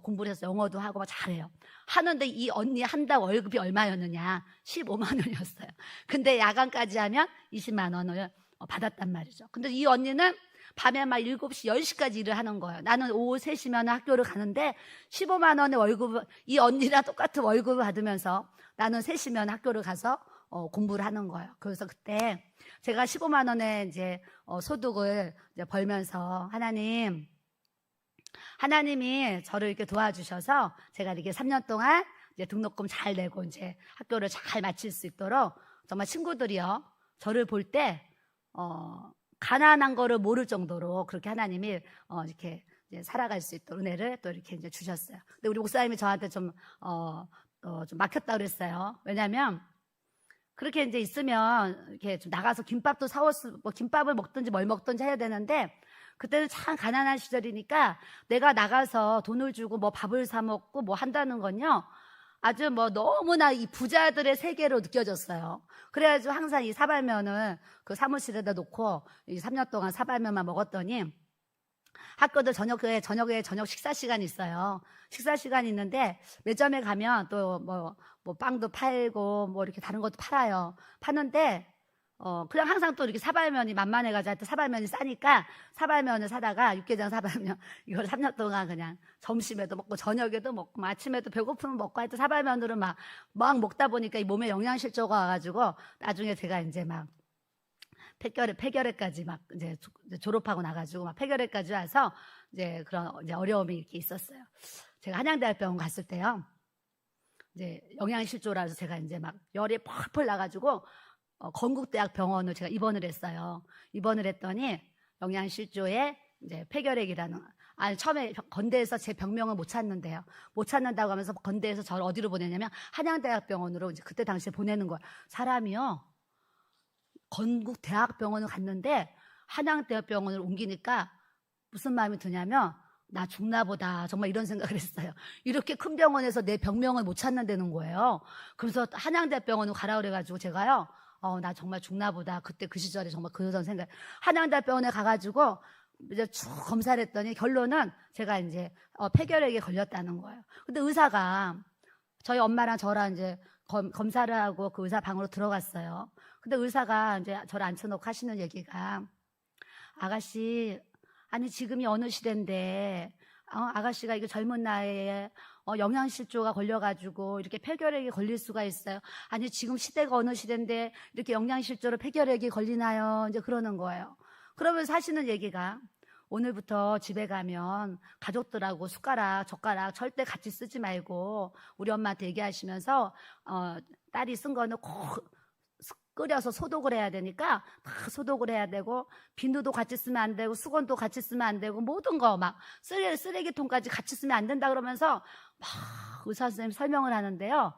S1: 공부를 해서 영어도 하고 막 잘해요. 하는데 이 언니 한 달 월급이 얼마였느냐? 15만 원이었어요. 근데 야간까지 하면 20만 원을 받았단 말이죠. 근데 이 언니는 밤에 막 7시, 10시까지 일을 하는 거예요. 나는 오후 3시면 학교를 가는데 15만 원의 월급을 이 언니랑 똑같은 월급을 받으면서 나는 3시면 학교를 가서 공부를 하는 거예요. 그래서 그때 제가 15만 원의 이제 소득을 이제 벌면서 하나님이 저를 이렇게 도와주셔서 제가 이렇게 3년 동안 이제 등록금 잘 내고 이제 학교를 잘 마칠 수 있도록 정말 친구들이요. 저를 볼 때 가난한 거를 모를 정도로 그렇게 하나님이 이렇게 이제 살아갈 수 있도록 은혜를 또 이렇게 이제 주셨어요. 근데 우리 목사님이 저한테 좀 막혔다 그랬어요. 왜냐면 그렇게 이제 있으면 이렇게 좀 나가서 김밥도 뭐 김밥을 먹든지 뭘 먹든지 해야 되는데 그때는 참 가난한 시절이니까 내가 나가서 돈을 주고 뭐 밥을 사 먹고 뭐 한다는 건요. 아주 뭐 너무나 이 부자들의 세계로 느껴졌어요. 그래가지고 항상 이 사발면을 그 사무실에다 놓고 이 3년 동안 사발면만 먹었더니 학교도 저녁에 저녁 식사 시간이 있어요. 식사 시간이 있는데 매점에 가면 또 뭐 빵도 팔고 뭐 이렇게 다른 것도 팔아요. 파는데 그냥 항상 또 이렇게 사발면이 만만해가지고 하여튼 사발면이 싸니까 사발면을 사다가 육개장 사발면 이걸 3년 동안 그냥 점심에도 먹고 저녁에도 먹고 아침에도 배고프면 먹고 하여튼 사발면으로 막 먹다 보니까 이 몸에 영양실조가 와가지고 나중에 제가 이제 막 폐결핵까지 막 이제 졸업하고 나가지고 막 폐결핵까지 와서 이제 그런 이제 어려움이 이렇게 있었어요. 제가 한양대학병원 갔을 때요. 이제 영양실조라서 제가 이제 막 열이 펄펄 나가지고 건국대학병원을 제가 입원을 했어요. 입원을 했더니 영양실조에 이제 폐결핵이라는, 아니 처음에 건대에서 제 병명을 못 찾는데요. 못 찾는다고 하면서 건대에서 저를 어디로 보내냐면 한양대학병원으로 이제 그때 당시에 보내는 거예요. 사람이요. 건국대학병원을 갔는데 한양대학병원을 옮기니까 무슨 마음이 드냐면 나 죽나 보다, 정말 이런 생각을 했어요. 이렇게 큰 병원에서 내 병명을 못 찾는다는 거예요. 그래서 한양대병원으로 가라 그래가지고 제가요, 나 정말 죽나 보다. 그때 그 시절에 정말 그런 생각. 한양대병원에 가가지고 이제 쭉 검사를 했더니 결론은 제가 이제 폐결핵에 걸렸다는 거예요. 근데 의사가 저희 엄마랑 저랑 이제 검사를 하고 그 의사 방으로 들어갔어요. 근데 의사가 이제 저를 앉혀놓고 하시는 얘기가, 아가씨, 아니 지금이 어느 시대인데 아가씨가 이거 젊은 나이에 영양실조가 걸려가지고 이렇게 폐결핵이 걸릴 수가 있어요. 아니 지금 시대가 어느 시대인데 이렇게 영양실조로 폐결핵이 걸리나요? 이제 그러는 거예요. 그러면서 하시는 얘기가, 오늘부터 집에 가면 가족들하고 숟가락, 젓가락 절대 같이 쓰지 말고 우리 엄마한테 얘기하시면서 딸이 쓴 거는 꼭 끓여서 소독을 해야 되니까 다 소독을 해야 되고, 비누도 같이 쓰면 안 되고 수건도 같이 쓰면 안 되고 모든 거 막 쓰레기통까지 같이 쓰면 안 된다 그러면서 막 의사 선생님 설명을 하는데요.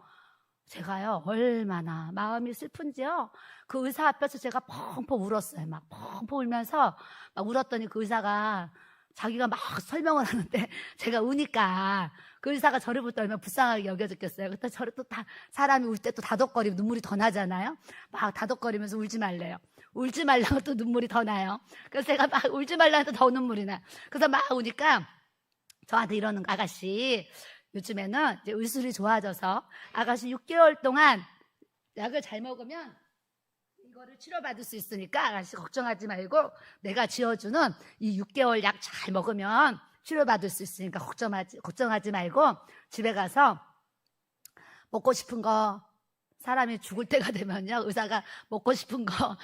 S1: 제가요 얼마나 마음이 슬픈지요. 그 의사 앞에서 제가 펑펑 울었어요. 막 펑펑 울면서 막 울었더니 그 의사가 자기가 막 설명을 하는데 제가 우니까 그 의사가 저를 볼 때 얼마나 불쌍하게 여겨졌겠어요. 그때 저를 또 사람이 울 때 또 다독거리고 눈물이 더 나잖아요. 막 다독거리면서 울지 말래요. 울지 말라고 또 눈물이 더 나요. 그래서 제가 막 울지 말라고 더 눈물이 나요. 그래서 막 우니까 저한테 이러는 거, 아가씨 요즘에는 이제 의술이 좋아져서 아가씨 6개월 동안 약을 잘 먹으면 이거를 치료받을 수 있으니까 아가씨 걱정하지 말고 내가 지어주는 이 6개월 약 잘 먹으면 치료받을 수 있으니까 걱정하지 말고 집에 가서 먹고 싶은 거, 사람이 죽을 때가 되면요 의사가 먹고 싶은 거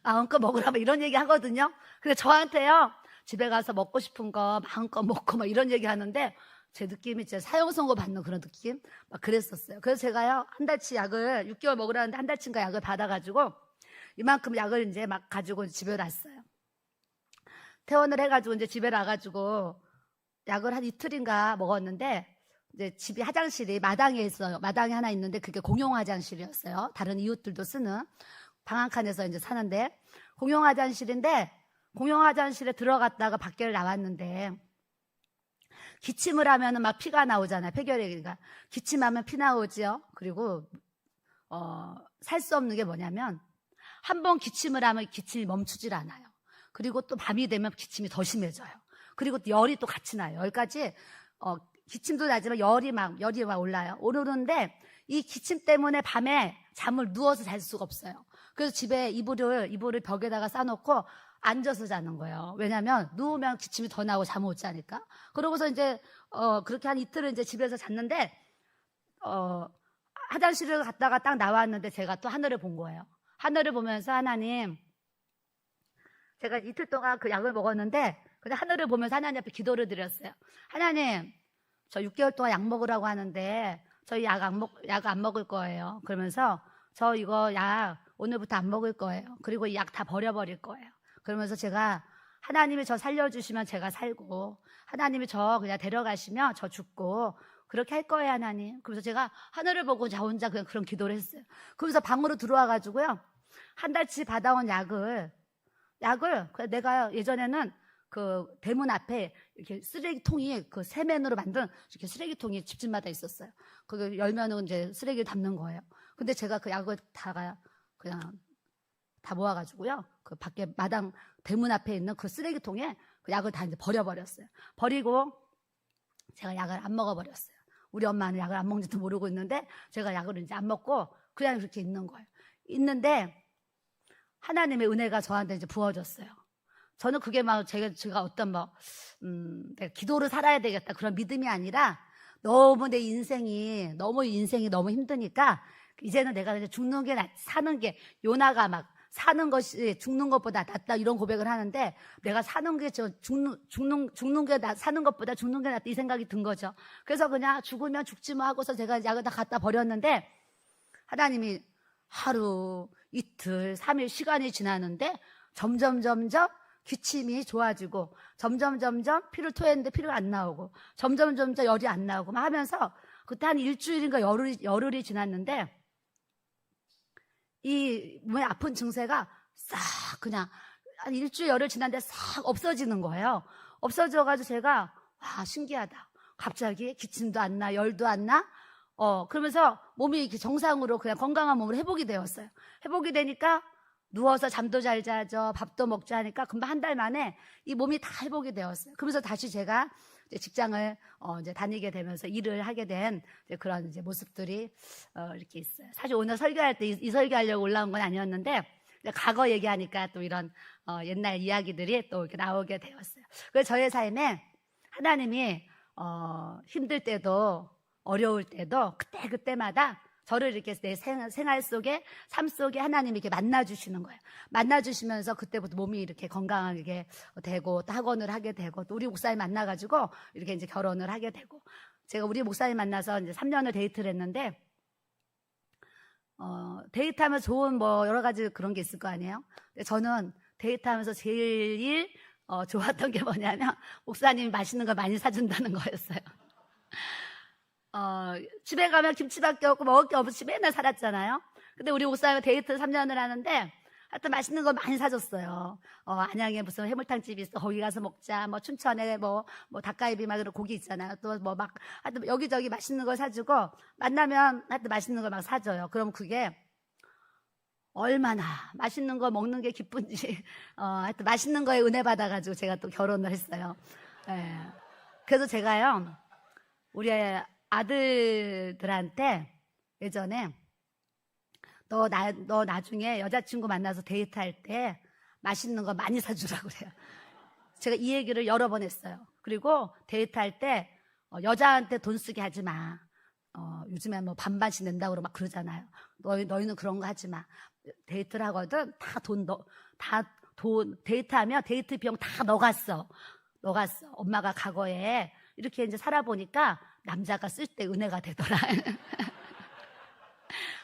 S1: 마음껏 먹으라 막 이런 얘기 하거든요. 근데 저한테요 집에 가서 먹고 싶은 거 마음껏 먹고 막 이런 얘기 하는데 제 느낌이 진짜 사형선고 받는 그런 느낌? 막 그랬었어요. 그래서 제가요, 한 달치 약을, 6개월 먹으라는데 한 달치인가 약을 받아가지고, 이만큼 약을 이제 막 가지고 집에 왔어요. 퇴원을 해가지고 이제 집에 나가지고, 약을 한 이틀인가 먹었는데, 이제 집이 화장실이 마당에 있어요. 마당에 하나 있는데 그게 공용 화장실이었어요. 다른 이웃들도 쓰는. 방 한 칸에서 이제 사는데, 공용 화장실인데, 공용 화장실에 들어갔다가 밖에 나왔는데, 기침을 하면은 막 피가 나오잖아요. 폐결핵이니까. 기침하면 피 나오지요. 그리고 살 수 없는 게 뭐냐면 한 번 기침을 하면 기침이 멈추질 않아요. 그리고 또 밤이 되면 기침이 더 심해져요. 그리고 또 열이 또 같이 나요. 열까지 기침도 나지만 열이 막 올라요. 오르는데 이 기침 때문에 밤에 잠을 누워서 잘 수가 없어요. 그래서 집에 이불을 벽에다가 싸놓고 앉아서 자는 거예요. 왜냐하면 누우면 기침이 더 나고 잠 못 자니까. 그러고서 이제 그렇게 한 이틀을 이제 집에서 잤는데 화장실을 갔다가 딱 나왔는데 제가 또 하늘을 본 거예요. 하늘을 보면서, 하나님, 제가 이틀 동안 그 약을 먹었는데 그냥 하늘을 보면서 하나님 앞에 기도를 드렸어요. 하나님, 저 6개월 동안 약 먹으라고 하는데 저희 약 안 먹을 거예요. 그러면서 저 이거 약 오늘부터 안 먹을 거예요. 그리고 이 약 다 버려버릴 거예요. 그러면서 제가, 하나님이 저 살려주시면 제가 살고, 하나님이 저 그냥 데려가시면 저 죽고, 그렇게 할 거예요, 하나님. 그래서 제가 하늘을 보고 저 혼자 그냥 그런 기도를 했어요. 그러면서 방으로 들어와가지고요, 한 달치 받아온 약을 내가 예전에는 그 대문 앞에 이렇게 쓰레기통이 그 세면으로 만든 이렇게 쓰레기통이 집집마다 있었어요. 그거 열면은 이제 쓰레기를 담는 거예요. 근데 제가 그 약을 그냥 다 모아가지고요, 그 밖에 마당 대문 앞에 있는 그 쓰레기통에 그 약을 다 이제 버려버렸어요. 버리고 제가 약을 안 먹어버렸어요. 우리 엄마는 약을 안 먹는지도 모르고 있는데 제가 약을 이제 안 먹고 그냥 그렇게 있는 거예요. 있는데 하나님의 은혜가 저한테 이제 부어졌어요. 저는 그게 막 제가 어떤 내가 기도를 살아야 되겠다 그런 믿음이 아니라 너무 내 인생이 너무 힘드니까 이제는 내가 이제 죽는 게 사는 게, 요나가 막 사는 것이 죽는 것보다 낫다 이런 고백을 하는데 내가 사는 게 죽는 게 사는 것보다 죽는 게 낫다 이 생각이 든 거죠. 그래서 그냥 죽으면 죽지 뭐 하고서 제가 약을 다 갖다 버렸는데 하나님이 하루, 이틀, 3일 시간이 지나는데 점점 기침이 좋아지고 점점 피를 토했는데 피가 안 나오고 점점 열이 안 나오고 막 하면서 그때 한 일주일인가 열흘이 지났는데 이 몸에 아픈 증세가 싹 그냥 한 일주일 열흘 지났는데 싹 없어지는 거예요. 없어져가지고 제가 와 신기하다. 갑자기 기침도 안 나, 열도 안 나. 그러면서 몸이 이렇게 정상으로 그냥 건강한 몸으로 회복이 되었어요. 회복이 되니까 누워서 잠도 잘 자죠. 밥도 먹자 하니까 금방 한 달 만에 이 몸이 다 회복이 되었어요. 그러면서 다시 제가 이제 직장을 이제 다니게 되면서 일을 하게 된 이제 그런 이제 모습들이 이렇게 있어요. 사실 오늘 설교할 때 이 설교하려고 올라온 건 아니었는데 과거 얘기하니까 또 이런 옛날 이야기들이 또 이렇게 나오게 되었어요. 그래서 저의 삶에 하나님이 힘들 때도 어려울 때도 그때마다 저를 이렇게 내 생활 속에 삶 속에 하나님이 이렇게 만나주시는 거예요. 만나주시면서 그때부터 몸이 이렇게 건강하게 되고 또 학원을 하게 되고 또 우리 목사님 만나가지고 이렇게 이제 결혼을 하게 되고 제가 우리 목사님 만나서 이제 3년을 데이트를 했는데 데이트하면 좋은 뭐 여러 가지 그런 게 있을 거 아니에요. 근데 저는 데이트하면서 제일 좋았던 게 뭐냐면 목사님이 맛있는 걸 많이 사준다는 거였어요. 집에 가면 김치밖에 없고 먹을 게 없이 맨날 살았잖아요. 근데 우리 목사님은 데이트 3년을 하는데 하여튼 맛있는 걸 많이 사줬어요. 안양에 무슨 해물탕집이 있어. 거기 가서 먹자. 뭐 춘천에 뭐 닭갈비 막 이런 고기 있잖아요. 또 뭐 막 하여튼 여기저기 맛있는 걸 사주고 만나면 하여튼 맛있는 걸 막 사줘요. 그럼 그게 얼마나 맛있는 거 먹는 게 기쁜지 하여튼 맛있는 거에 은혜 받아가지고 제가 또 결혼을 했어요. 예. 그래서 제가요 우리 아들들한테 예전에 너 나중에 여자친구 만나서 데이트할 때 맛있는 거 많이 사주라고 그래요. 제가 이 얘기를 여러 번 했어요. 그리고 데이트할 때 여자한테 돈 쓰게 하지 마. 요즘에 뭐 반반씩 낸다고 그러고 막 그러잖아요. 너희는 그런 거 하지 마. 데이트를 하거든 데이트하면 데이트 비용 다 너갔어. 엄마가 과거에 이렇게 이제 살아보니까 남자가 쓸 때 은혜가 되더라.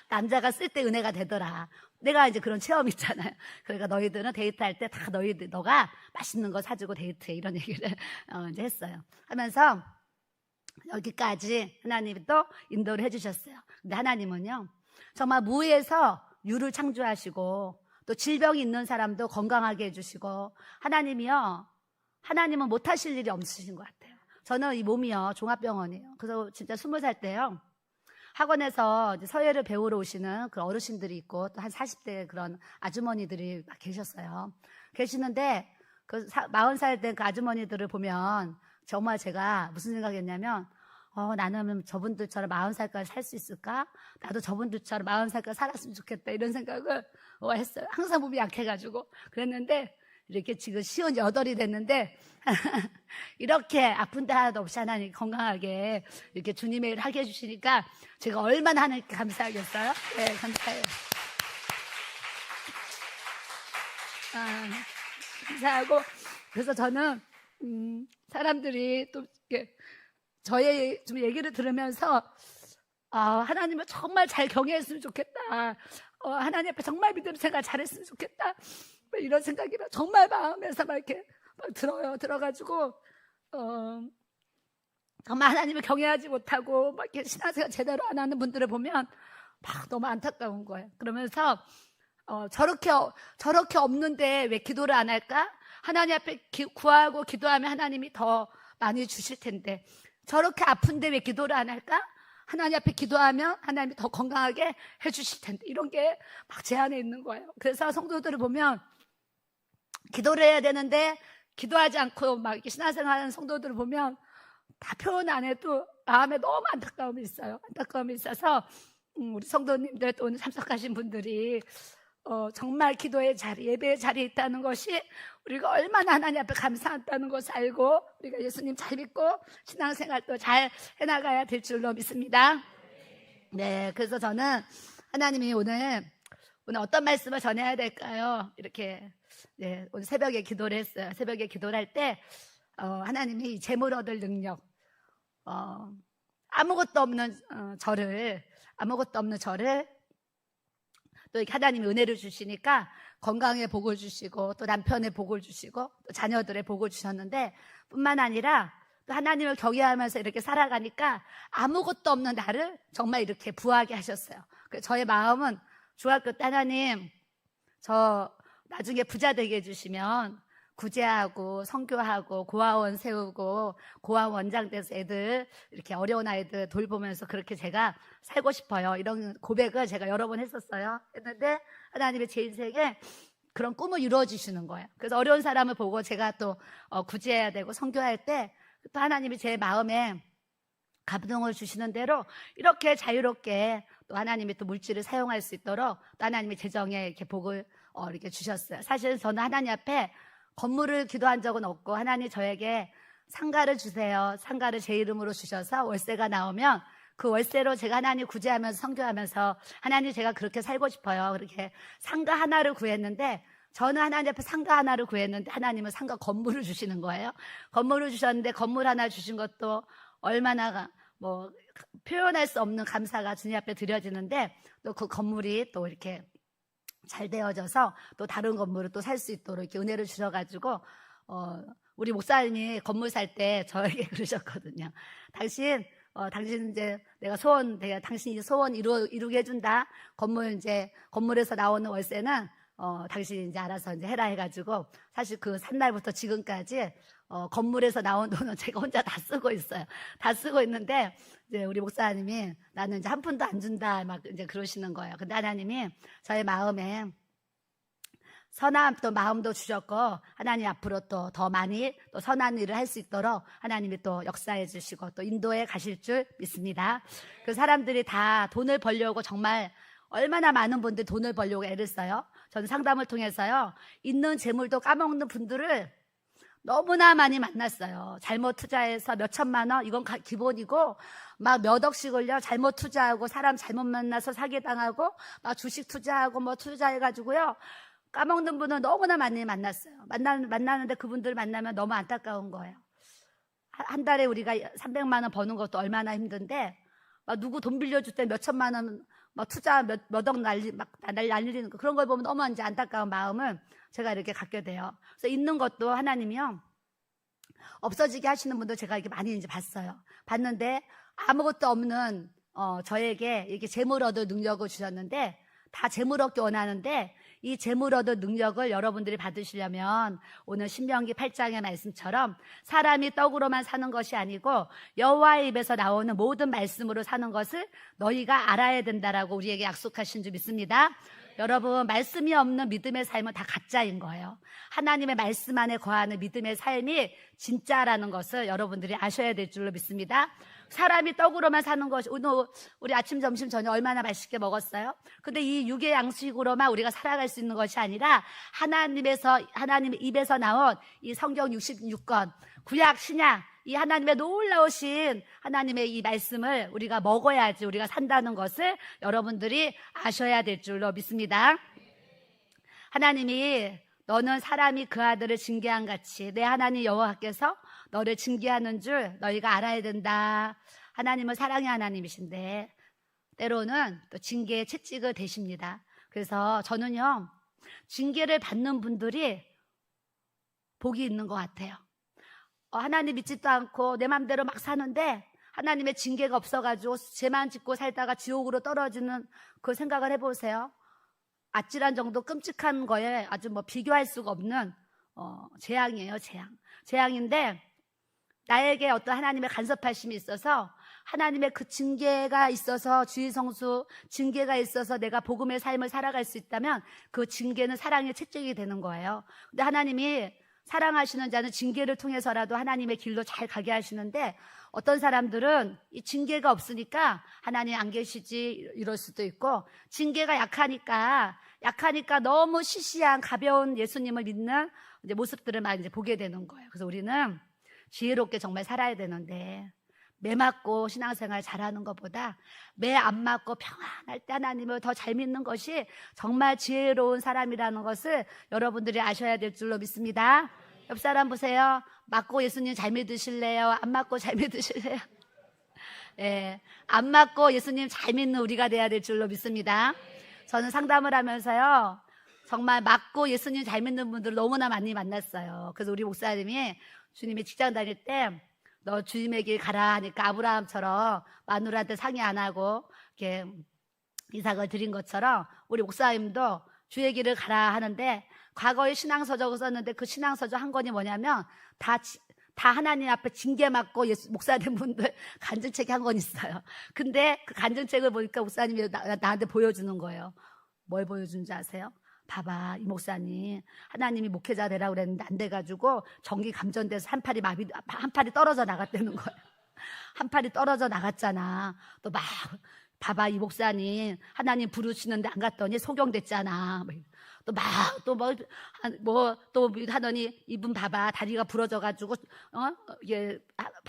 S1: 남자가 쓸 때 은혜가 되더라. 내가 이제 그런 체험 있잖아요. 그러니까 너희들은 데이트할 때 다 너가 맛있는 거 사주고 데이트해. 이런 얘기를 이제 했어요. 하면서 여기까지 하나님이 또 인도를 해주셨어요. 근데 하나님은요, 정말 무에서 유를 창조하시고 또 질병이 있는 사람도 건강하게 해주시고 하나님은 못하실 일이 없으신 것 같아요. 저는 이 몸이요 종합병원이에요. 그래서 진짜 20살 때요 학원에서 이제 서예를 배우러 오시는 그 어르신들이 있고 또 한 40대 그런 아주머니들이 막 계셨어요. 계시는데 그 40살 된 그 아주머니들을 보면 정말 제가 무슨 생각했냐면 나는 저분들처럼 40살까지 살 수 있을까? 나도 저분들처럼 40살까지 살았으면 좋겠다 이런 생각을 했어요. 항상 몸이 약해가지고 그랬는데 이렇게 지금 58이 됐는데 이렇게 아픈 데 하나도 없이 하나님 건강하게 이렇게 주님의 일을 하게 해주시니까 제가 얼마나 하나님께 감사하겠어요? 네, 감사해요. 감사하고 그래서 저는 사람들이 또 이렇게 저의 좀 얘기를 들으면서 하나님을 정말 잘 경외했으면 좋겠다. 하나님 앞에 정말 믿음 생활 잘했으면 좋겠다. 이런 생각이 정말 마음에서 막 이렇게 막 들어가지고 정말 하나님을 경외하지 못하고 막 이렇게 신앙생활 제대로 안 하는 분들을 보면 막 너무 안타까운 거예요. 그러면서 저렇게 없는데 왜 기도를 안 할까? 하나님 앞에 구하고 기도하면 하나님이 더 많이 주실 텐데 저렇게 아픈데 왜 기도를 안 할까? 하나님 앞에 기도하면 하나님이 더 건강하게 해주실 텐데 이런 게 막 제 안에 있는 거예요. 그래서 성도들을 보면 기도를 해야 되는데 기도하지 않고 막 이렇게 신앙생활하는 성도들을 보면 다 표현 안 해도 마음에 너무 안타까움이 있어요. 안타까움이 있어서 우리 성도님들 또 오늘 참석하신 분들이 정말 기도의 자리, 예배의 자리에 있다는 것이 우리가 얼마나 하나님 앞에 감사하다는 것을 알고 우리가 예수님 잘 믿고 신앙생활도 잘 해나가야 될 줄로 믿습니다. 네, 그래서 저는 하나님이 오늘 오늘 어떤 말씀을 전해야 될까요? 이렇게 네, 오늘 새벽에 기도를 했어요. 새벽에 기도를 할 때 하나님이 재물 얻을 능력, 아무것도 없는 저를 또 이렇게 하나님이 은혜를 주시니까 건강에 복을 주시고 또 남편의 복을 주시고 또 자녀들의 복을 주셨는데 뿐만 아니라 또 하나님을 경외하면서 이렇게 살아가니까 아무것도 없는 나를 정말 이렇게 부하게 하셨어요. 그래서 저의 마음은 중학교 때 하나님 저 나중에 부자 되게 해주시면 구제하고 선교하고 고아원 세우고 고아원 원장 돼서 애들 이렇게 어려운 아이들 돌보면서 그렇게 제가 살고 싶어요. 이런 고백을 제가 여러 번 했었어요. 했는데 하나님이 제 인생에 그런 꿈을 이루어 주시는 거예요. 그래서 어려운 사람을 보고 제가 또 구제해야 되고 선교할 때 또 하나님이 제 마음에 감동을 주시는 대로 이렇게 자유롭게 또 하나님이 또 물질을 사용할 수 있도록 또 하나님이 재정에 이렇게 복을 이렇게 주셨어요. 사실 저는 하나님 앞에 건물을 기도한 적은 없고 하나님 저에게 상가를 주세요. 상가를 제 이름으로 주셔서 월세가 나오면 그 월세로 제가 하나님 구제하면서 선교하면서 하나님 제가 그렇게 살고 싶어요. 그렇게 상가 하나를 구했는데 저는 하나님 앞에 상가 하나를 구했는데 하나님은 상가 건물을 주시는 거예요. 건물을 주셨는데 건물 하나 주신 것도 얼마나 뭐 표현할 수 없는 감사가 주님 앞에 드려지는데 또 그 건물이 또 이렇게 잘 되어져서 또 다른 건물을 또 살 수 있도록 이렇게 은혜를 주셔가지고 우리 목사님이 건물 살 때 저에게 그러셨거든요. 당신 이제 내가 당신이 소원 이루게 해준다. 건물에서 나오는 월세는 당신이 이제 알아서 이제 해라 해가지고 사실 그 산 날부터 지금까지 건물에서 나온 돈은 제가 혼자 다 쓰고 있어요. 다 쓰고 있는데 이제 우리 목사님이 나는 이제 한 푼도 안 준다 막 이제 그러시는 거예요. 근데 하나님이 저의 마음에 선한 또 마음도 주셨고 하나님 앞으로 또 더 많이 또 선한 일을 할 수 있도록 하나님이 또 역사해 주시고 또 인도에 가실 줄 믿습니다. 그 사람들이 다 돈을 벌려고 정말 얼마나 많은 분들이 돈을 벌려고 애를 써요. 저는 상담을 통해서요. 있는 재물도 까먹는 분들을 너무나 많이 만났어요. 잘못 투자해서 몇 천만 원 이건 기본이고 막 몇 억씩 올려 잘못 투자하고 사람 잘못 만나서 사기당하고 막 주식 투자하고 뭐 투자해가지고요. 까먹는 분은 너무나 많이 만났어요. 만나는데 그분들 만나면 너무 안타까운 거예요. 한 달에 우리가 300만 원 버는 것도 얼마나 힘든데 막 누구 돈 빌려줄 때 몇 천만 원 막 투자 몇 억 날리는 거 그런 걸 보면 너무 이제 안타까운 마음을 제가 이렇게 갖게 돼요. 그래서 있는 것도 하나님이요 없어지게 하시는 분도 제가 이렇게 많이 이제 봤는데 아무것도 없는 저에게 이렇게 재물 얻을 능력을 주셨는데 다 재물 얻기 원하는데 이 재물 얻을 능력을 여러분들이 받으시려면 오늘 신명기 8장의 말씀처럼 사람이 떡으로만 사는 것이 아니고 여호와의 입에서 나오는 모든 말씀으로 사는 것을 너희가 알아야 된다라고 우리에게 약속하신 줄 믿습니다. 여러분 말씀이 없는 믿음의 삶은 다 가짜인 거예요. 하나님의 말씀 안에 거하는 믿음의 삶이 진짜라는 것을 여러분들이 아셔야 될 줄로 믿습니다. 사람이 떡으로만 사는 것이 오늘 우리 아침 점심 저녁 얼마나 맛있게 먹었어요. 근데 이 육의 양식으로만 우리가 살아갈 수 있는 것이 아니라 하나님의 입에서 나온 이 성경 66권 구약 신약 이 하나님의 놀라우신 하나님의 이 말씀을 우리가 먹어야지 우리가 산다는 것을 여러분들이 아셔야 될 줄로 믿습니다. 하나님이 너는 사람이 그 아들을 징계한 같이 내 하나님 여호와께서 너를 징계하는 줄 너희가 알아야 된다. 하나님은 사랑의 하나님이신데 때로는 또 징계의 채찍을 대십니다. 그래서 저는요 징계를 받는 분들이 복이 있는 것 같아요. 하나님 믿지도 않고 내 맘대로 막 사는데 하나님의 징계가 없어가지고 죄만 짓고 살다가 지옥으로 떨어지는 그 생각을 해보세요. 아찔한 정도 끔찍한 거에 아주 뭐 비교할 수가 없는 재앙이에요. 재앙인데 나에게 어떤 하나님의 간섭하심이 있어서 하나님의 그 징계가 있어서 주의성수 징계가 있어서 내가 복음의 삶을 살아갈 수 있다면 그 징계는 사랑의 채찍이 되는 거예요. 근데 하나님이 사랑하시는 자는 징계를 통해서라도 하나님의 길로 잘 가게 하시는데 어떤 사람들은 이 징계가 없으니까 하나님 안 계시지 이럴 수도 있고 징계가 약하니까 너무 시시한 가벼운 예수님을 믿는 이제 모습들을 많이 이제 보게 되는 거예요. 그래서 우리는 지혜롭게 정말 살아야 되는데 매 맞고 신앙생활 잘하는 것보다 매 안 맞고 평안할 때 하나님을 더 잘 믿는 것이 정말 지혜로운 사람이라는 것을 여러분들이 아셔야 될 줄로 믿습니다. 옆 사람 보세요. 맞고 예수님 잘 믿으실래요? 안 맞고 잘 믿으실래요? 예, 안 맞고 예수님 잘 믿는 우리가 돼야 될 줄로 믿습니다. 저는 상담을 하면서요, 정말 맞고 예수님 잘 믿는 분들 너무나 많이 만났어요. 그래서 우리 목사님이 주님이 직장 다닐 때 너 주님의 길 가라 하니까 아브라함처럼 마누라한테 상의 안 하고 이렇게 이삭을 드린 것처럼 우리 목사님도 주의 길을 가라 하는데, 과거에 신앙서적을 썼는데 그 신앙서적 한 권이 뭐냐면 다 하나님 앞에 징계 맞고 목사님 분들 간증책이 한 권 있어요. 근데 그 간증책을 보니까 목사님이 나한테 보여주는 거예요. 뭘 보여주는지 아세요? 봐봐, 이 목사님 하나님이 목회자 되라고 그랬는데 안 돼가지고 전기 감전돼서 한 팔이 떨어져 나갔다는 거예요. 한 팔이 떨어져 나갔잖아. 또 막 봐봐, 이 목사님 하나님 부르시는데 안 갔더니 소경됐잖아. 또 하더니 이분 봐봐, 다리가 부러져가지고 이게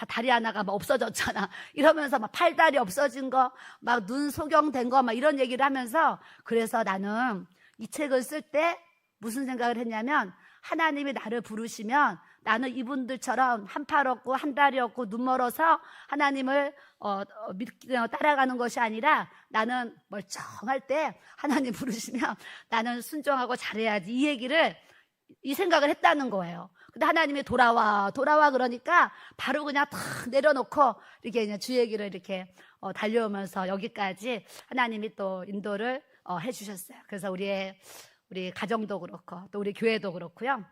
S1: 다리 하나가 막 없어졌잖아. 이러면서 막 팔다리 없어진 거, 막 눈 소경된 거, 막 이런 얘기를 하면서, 그래서 나는 이 책을 쓸 때 무슨 생각을 했냐면, 하나님이 나를 부르시면 나는 이분들처럼 한 팔 없고 한 다리 없고 눈 멀어서 하나님을 따라가는 것이 아니라, 나는 멀쩡할 때 하나님 부르시면 나는 순종하고 잘해야지, 이 생각을 했다는 거예요. 근데 하나님이 돌아와 그러니까 바로 그냥 탁 내려놓고 이렇게 그냥 주의 길을 이렇게 달려오면서 여기까지 하나님이 또 인도를 해주셨어요. 그래서 우리 가정도 그렇고 또 우리 교회도 그렇고요.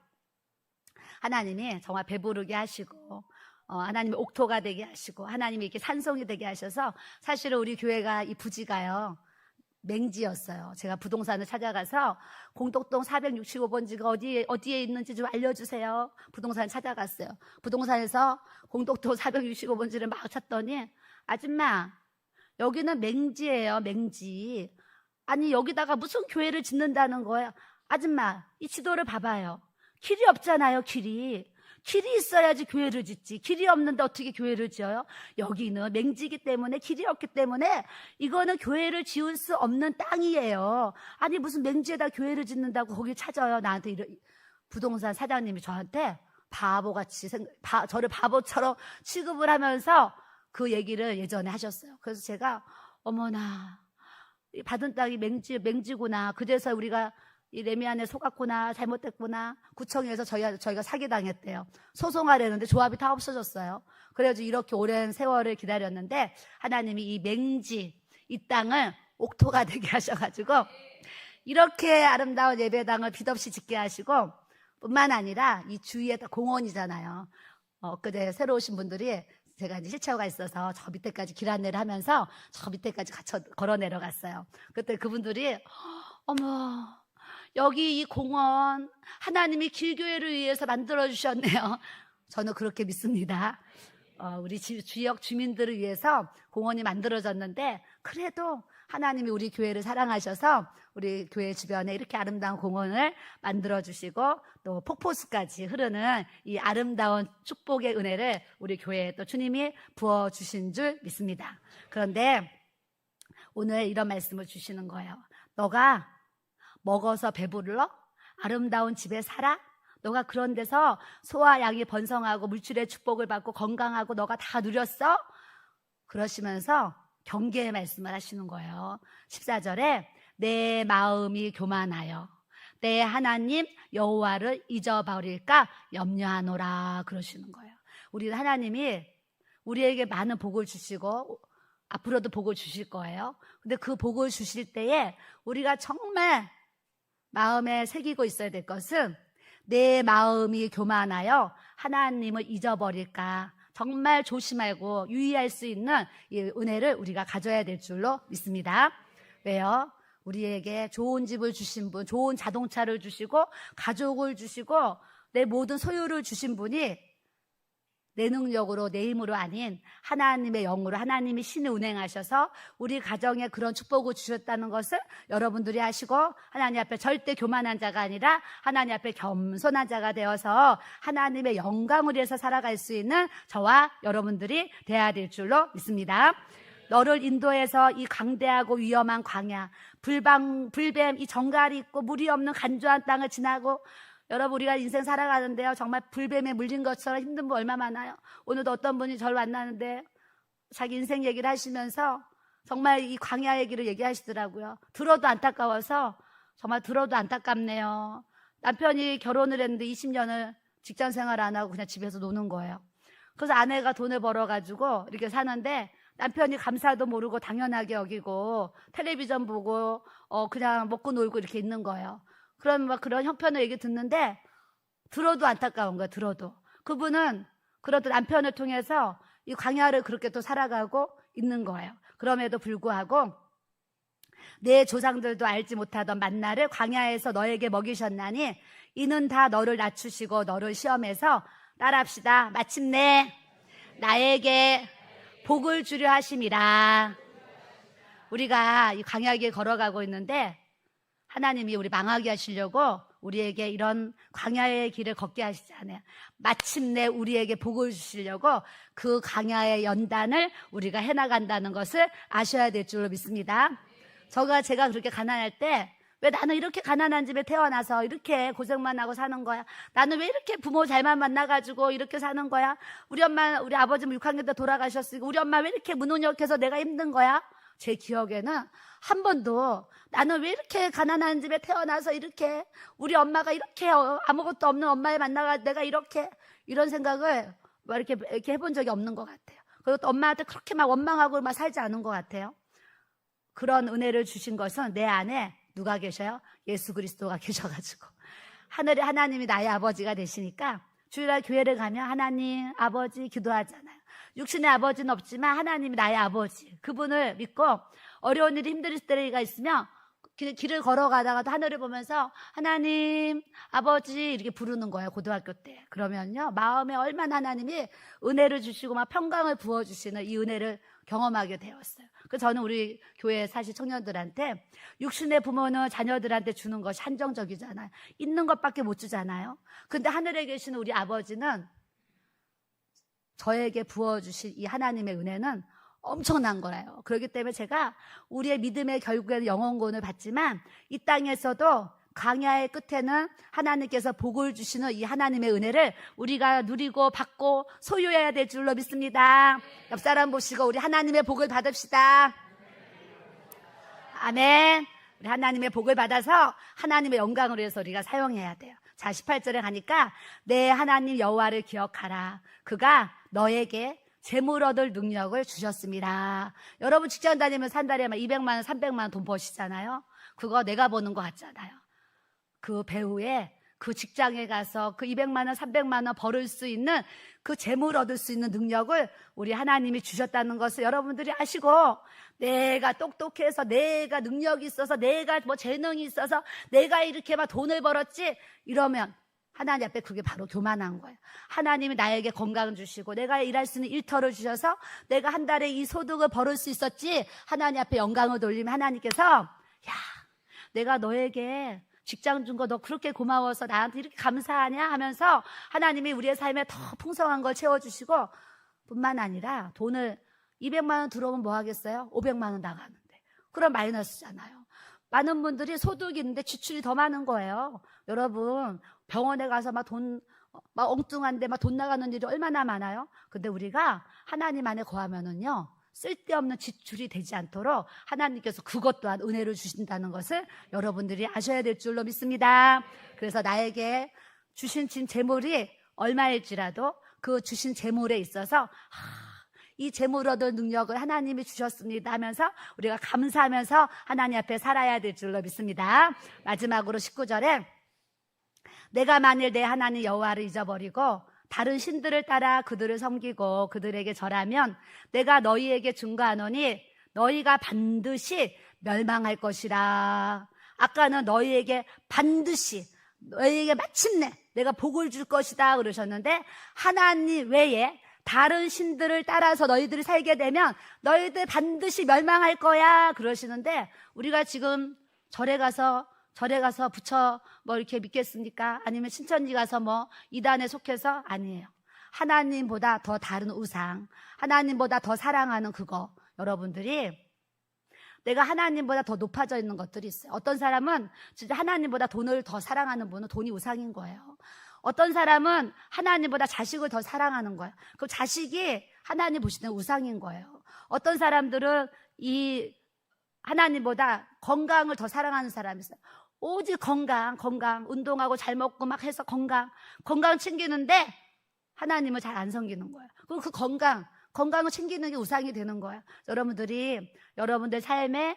S1: 하나님이 정말 배부르게 하시고, 하나님이 옥토가 되게 하시고, 하나님이 이렇게 산성이 되게 하셔서, 사실은 우리 교회가 이 부지가요, 맹지였어요. 제가 부동산을 찾아가서 공덕동 465번지가 어디에 있는지 좀 알려주세요. 부동산을 찾아갔어요. 부동산에서 공덕동 465번지를 막 찾더니, 아줌마, 여기는 맹지예요, 맹지. 아니, 여기다가 무슨 교회를 짓는다는 거예요. 아줌마, 이 지도를 봐봐요. 길이 없잖아요, 길이 있어야지 교회를 짓지. 길이 없는데 어떻게 교회를 지어요? 여기는 맹지이기 때문에, 길이 없기 때문에 이거는 교회를 지을 수 없는 땅이에요. 아니, 무슨 맹지에다 교회를 짓는다고 거기 찾아요. 나한테 부동산 사장님이 저한테 바보같이 저를 바보처럼 취급을 하면서 그 얘기를 예전에 하셨어요. 그래서 제가, 어머나, 받은 땅이 맹지구나. 그래서 우리가 이 레미안에 속았구나, 잘못됐구나. 구청에서 저희가 사기당했대요. 소송하려는데 조합이 다 없어졌어요. 그래가지고 이렇게 오랜 세월을 기다렸는데, 하나님이 이 맹지, 이 땅을 옥토가 되게 하셔가지고 이렇게 아름다운 예배당을 빚없이 짓게 하시고, 뿐만 아니라 이 주위에 다 공원이잖아요. 엊그제 새로 오신 분들이, 제가 이제 휠체어가 있어서 저 밑에까지 길 안내를 하면서 저 밑에까지 걸어 내려갔어요. 그때 그분들이, 어머, 여기 이 공원 하나님이 길교회를 위해서 만들어주셨네요. 저는 그렇게 믿습니다. 우리 지역 주민들을 위해서 공원이 만들어졌는데, 그래도 하나님이 우리 교회를 사랑하셔서 우리 교회 주변에 이렇게 아름다운 공원을 만들어주시고, 또 폭포수까지 흐르는 이 아름다운 축복의 은혜를 우리 교회에 또 주님이 부어주신 줄 믿습니다. 그런데 오늘 이런 말씀을 주시는 거예요. 너가 먹어서 배부르러? 아름다운 집에 살아? 너가 그런 데서 소와 양이 번성하고 물질의 축복을 받고 건강하고 너가 다 누렸어? 그러시면서 경계의 말씀을 하시는 거예요. 14절에 내 마음이 교만하여 내 하나님 여호와를 잊어버릴까 염려하노라 그러시는 거예요. 우리 하나님이 우리에게 많은 복을 주시고 앞으로도 복을 주실 거예요. 근데 그 복을 주실 때에 우리가 정말 마음에 새기고 있어야 될 것은, 내 마음이 교만하여 하나님을 잊어버릴까, 정말 조심하고 유의할 수 있는 이 은혜를 우리가 가져야 될 줄로 믿습니다. 왜요? 우리에게 좋은 집을 주신 분, 좋은 자동차를 주시고 가족을 주시고 내 모든 소유를 주신 분이 내 능력으로 내 힘으로 아닌 하나님의 영으로 하나님이 신이 운행하셔서 우리 가정에 그런 축복을 주셨다는 것을 여러분들이 아시고 하나님 앞에 절대 교만한 자가 아니라 하나님 앞에 겸손한 자가 되어서 하나님의 영광을 위해서 살아갈 수 있는 저와 여러분들이 돼야 될 줄로 믿습니다. 너를 인도해서 이 강대하고 위험한 광야, 불뱀, 이 정갈이 있고 물이 없는 간조한 땅을 지나고, 여러분 우리가 인생 살아가는데요, 정말 불뱀에 물린 것처럼 힘든 분 얼마 많아요. 오늘도 어떤 분이 저를 만나는데 자기 인생 얘기를 하시면서 정말 이 광야 얘기를 얘기하시더라고요. 들어도 안타까워서 정말 들어도 안타깝네요. 남편이 결혼을 했는데 20년을 직장 생활 안 하고 그냥 집에서 노는 거예요. 그래서 아내가 돈을 벌어가지고 이렇게 사는데 남편이 감사도 모르고 당연하게 여기고 텔레비전 보고 그냥 먹고 놀고 이렇게 있는 거예요. 그런 막 그런 형편을 얘기 듣는데 들어도 안타까운 거예요. 들어도 그분은 그래도 남편을 통해서 이 광야를 그렇게 또 살아가고 있는 거예요. 그럼에도 불구하고 내 조상들도 알지 못하던 만나를 광야에서 너에게 먹이셨나니 이는 다 너를 낮추시고 너를 시험해서 따라합시다. 마침내 나에게 복을 주려 하심이라. 우리가 이 광야길 걸어가고 있는데 하나님이 우리 망하게 하시려고 우리에게 이런 광야의 길을 걷게 하시지 않아요. 마침내 우리에게 복을 주시려고 그 광야의 연단을 우리가 해나간다는 것을 아셔야 될 줄로 믿습니다. 제가 그렇게 가난할 때 왜 나는 이렇게 가난한 집에 태어나서 이렇게 고생만 하고 사는 거야? 나는 왜 이렇게 부모 잘만 만나가지고 이렇게 사는 거야? 우리 아버지는 6학년 때 돌아가셨으니까 우리 엄마 왜 이렇게 무능력해서 내가 힘든 거야? 제 기억에는 한 번도 나는 왜 이렇게 가난한 집에 태어나서 이렇게 우리 엄마가 이렇게 아무것도 없는 엄마를 만나가 내가 이런 생각을 이렇게 해본 적이 없는 것 같아요. 그리고 또 엄마한테 그렇게 막 원망하고 막 살지 않은 것 같아요. 그런 은혜를 주신 것은 내 안에 누가 계셔요? 예수 그리스도가 계셔가지고 하늘에 하나님이 나의 아버지가 되시니까 주일날 교회를 가면 하나님 아버지 기도하잖아요. 육신의 아버지는 없지만 하나님이 나의 아버지, 그분을 믿고 어려운 일이 힘들 때가 있으면 길을 걸어가다가도 하늘을 보면서 하나님 아버지 이렇게 부르는 거예요. 고등학교 때. 그러면요 마음에 얼마나 하나님이 은혜를 주시고 막 평강을 부어주시는 이 은혜를 경험하게 되었어요. 그래서 저는 우리 교회 사실 청년들한테 육신의 부모는 자녀들한테 주는 것이 한정적이잖아요. 있는 것밖에 못 주잖아요. 근데 하늘에 계시는 우리 아버지는 저에게 부어주신 이 하나님의 은혜는 엄청난 거예요. 그렇기 때문에 제가 우리의 믿음의 결국에는 영원권을 받지만 이 땅에서도 광야의 끝에는 하나님께서 복을 주시는 이 하나님의 은혜를 우리가 누리고 받고 소유해야 될 줄로 믿습니다. 옆 사람 보시고 우리 하나님의 복을 받읍시다. 아멘. 우리 하나님의 복을 받아서 하나님의 영광을 위해서 우리가 사용해야 돼요. 자, 18절에 가니까 내 하나님 여호와를 기억하라. 그가 너에게 재물 얻을 능력을 주셨습니다. 여러분 직장 다니면서 한 달에 막 200만 원, 300만 원 돈 버시잖아요. 그거 내가 버는 것 같잖아요. 그 배후에 그 직장에 가서 그 200만 원, 300만 원 벌을 수 있는 그 재물 얻을 수 있는 능력을 우리 하나님이 주셨다는 것을 여러분들이 아시고 내가 똑똑해서 내가 능력이 있어서 내가 뭐 재능이 있어서 내가 이렇게 막 돈을 벌었지 이러면 하나님 앞에 그게 바로 교만한 거예요. 하나님이 나에게 건강을 주시고 내가 일할 수 있는 일터를 주셔서 내가 한 달에 이 소득을 벌을 수 있었지 하나님 앞에 영광을 돌리면 하나님께서 야 내가 너에게 직장 준 거 너 그렇게 고마워서 나한테 이렇게 감사하냐 하면서 하나님이 우리의 삶에 더 풍성한 걸 채워주시고 뿐만 아니라 돈을 200만 원 들어오면 뭐 하겠어요? 500만 원 나가는데 그럼 마이너스잖아요. 많은 분들이 소득이 있는데 지출이 더 많은 거예요. 여러분 병원에 가서 막 엉뚱한데 막 돈 나가는 일이 얼마나 많아요. 근데 우리가 하나님 안에 거하면은요 쓸데없는 지출이 되지 않도록 하나님께서 그것 또한 은혜를 주신다는 것을 여러분들이 아셔야 될 줄로 믿습니다. 그래서 나에게 주신 재물이 얼마일지라도 그 주신 재물에 있어서 이 재물 얻을 능력을 하나님이 주셨습니다 하면서 우리가 감사하면서 하나님 앞에 살아야 될 줄로 믿습니다. 마지막으로 19절에 내가 만일 내 하나님 여호와를 잊어버리고 다른 신들을 따라 그들을 섬기고 그들에게 절하면 내가 너희에게 증거하노니 너희가 반드시 멸망할 것이라. 아까는 너희에게 반드시 너희에게 마침내 내가 복을 줄 것이다 그러셨는데 하나님 외에 다른 신들을 따라서 너희들이 살게 되면 너희들 반드시 멸망할 거야 그러시는데, 우리가 지금 절에 가서 부처 뭐 이렇게 믿겠습니까? 아니면 신천지 가서 뭐 이단에 속해서? 아니에요. 하나님보다 더 다른 우상, 하나님보다 더 사랑하는 그거, 여러분들이 내가 하나님보다 더 높아져 있는 것들이 있어요. 어떤 사람은 진짜 하나님보다 돈을 더 사랑하는 분은 돈이 우상인 거예요. 어떤 사람은 하나님보다 자식을 더 사랑하는 거예요. 그 자식이 하나님 보시는 우상인 거예요. 어떤 사람들은 이 하나님보다 건강을 더 사랑하는 사람이 있어요. 오직 건강, 운동하고 잘 먹고 막 해서 건강 챙기는데 하나님을 잘 안 섬기는 거예요. 그리고 그 건강을 챙기는 게 우상이 되는 거예요. 여러분들이 여러분들 삶에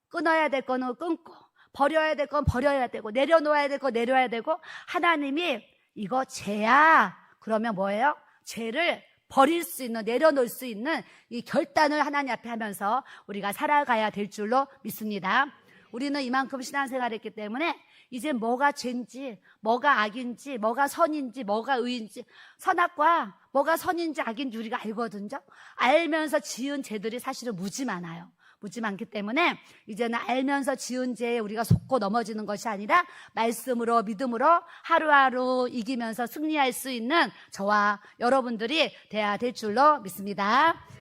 S1: 끊어야 될 거는 끊고, 버려야 될 건 버려야 되고, 내려놓아야 될 거 내려야 되고, 하나님이 이거 죄야 그러면 뭐예요? 죄를 버릴 수 있는, 내려놓을 수 있는 이 결단을 하나님 앞에 하면서 우리가 살아가야 될 줄로 믿습니다. 우리는 이만큼 신앙생활을 했기 때문에 이제 뭐가 죄인지, 뭐가 악인지, 뭐가 선인지, 뭐가 의인지, 선악과 뭐가 선인지 악인지 우리가 알거든요. 알면서 지은 죄들이 사실은 무지 많아요. 무지 많기 때문에 이제는 알면서 지은 죄에 우리가 속고 넘어지는 것이 아니라 말씀으로, 믿음으로 하루하루 이기면서 승리할 수 있는 저와 여러분들이 돼야 될 줄로 믿습니다.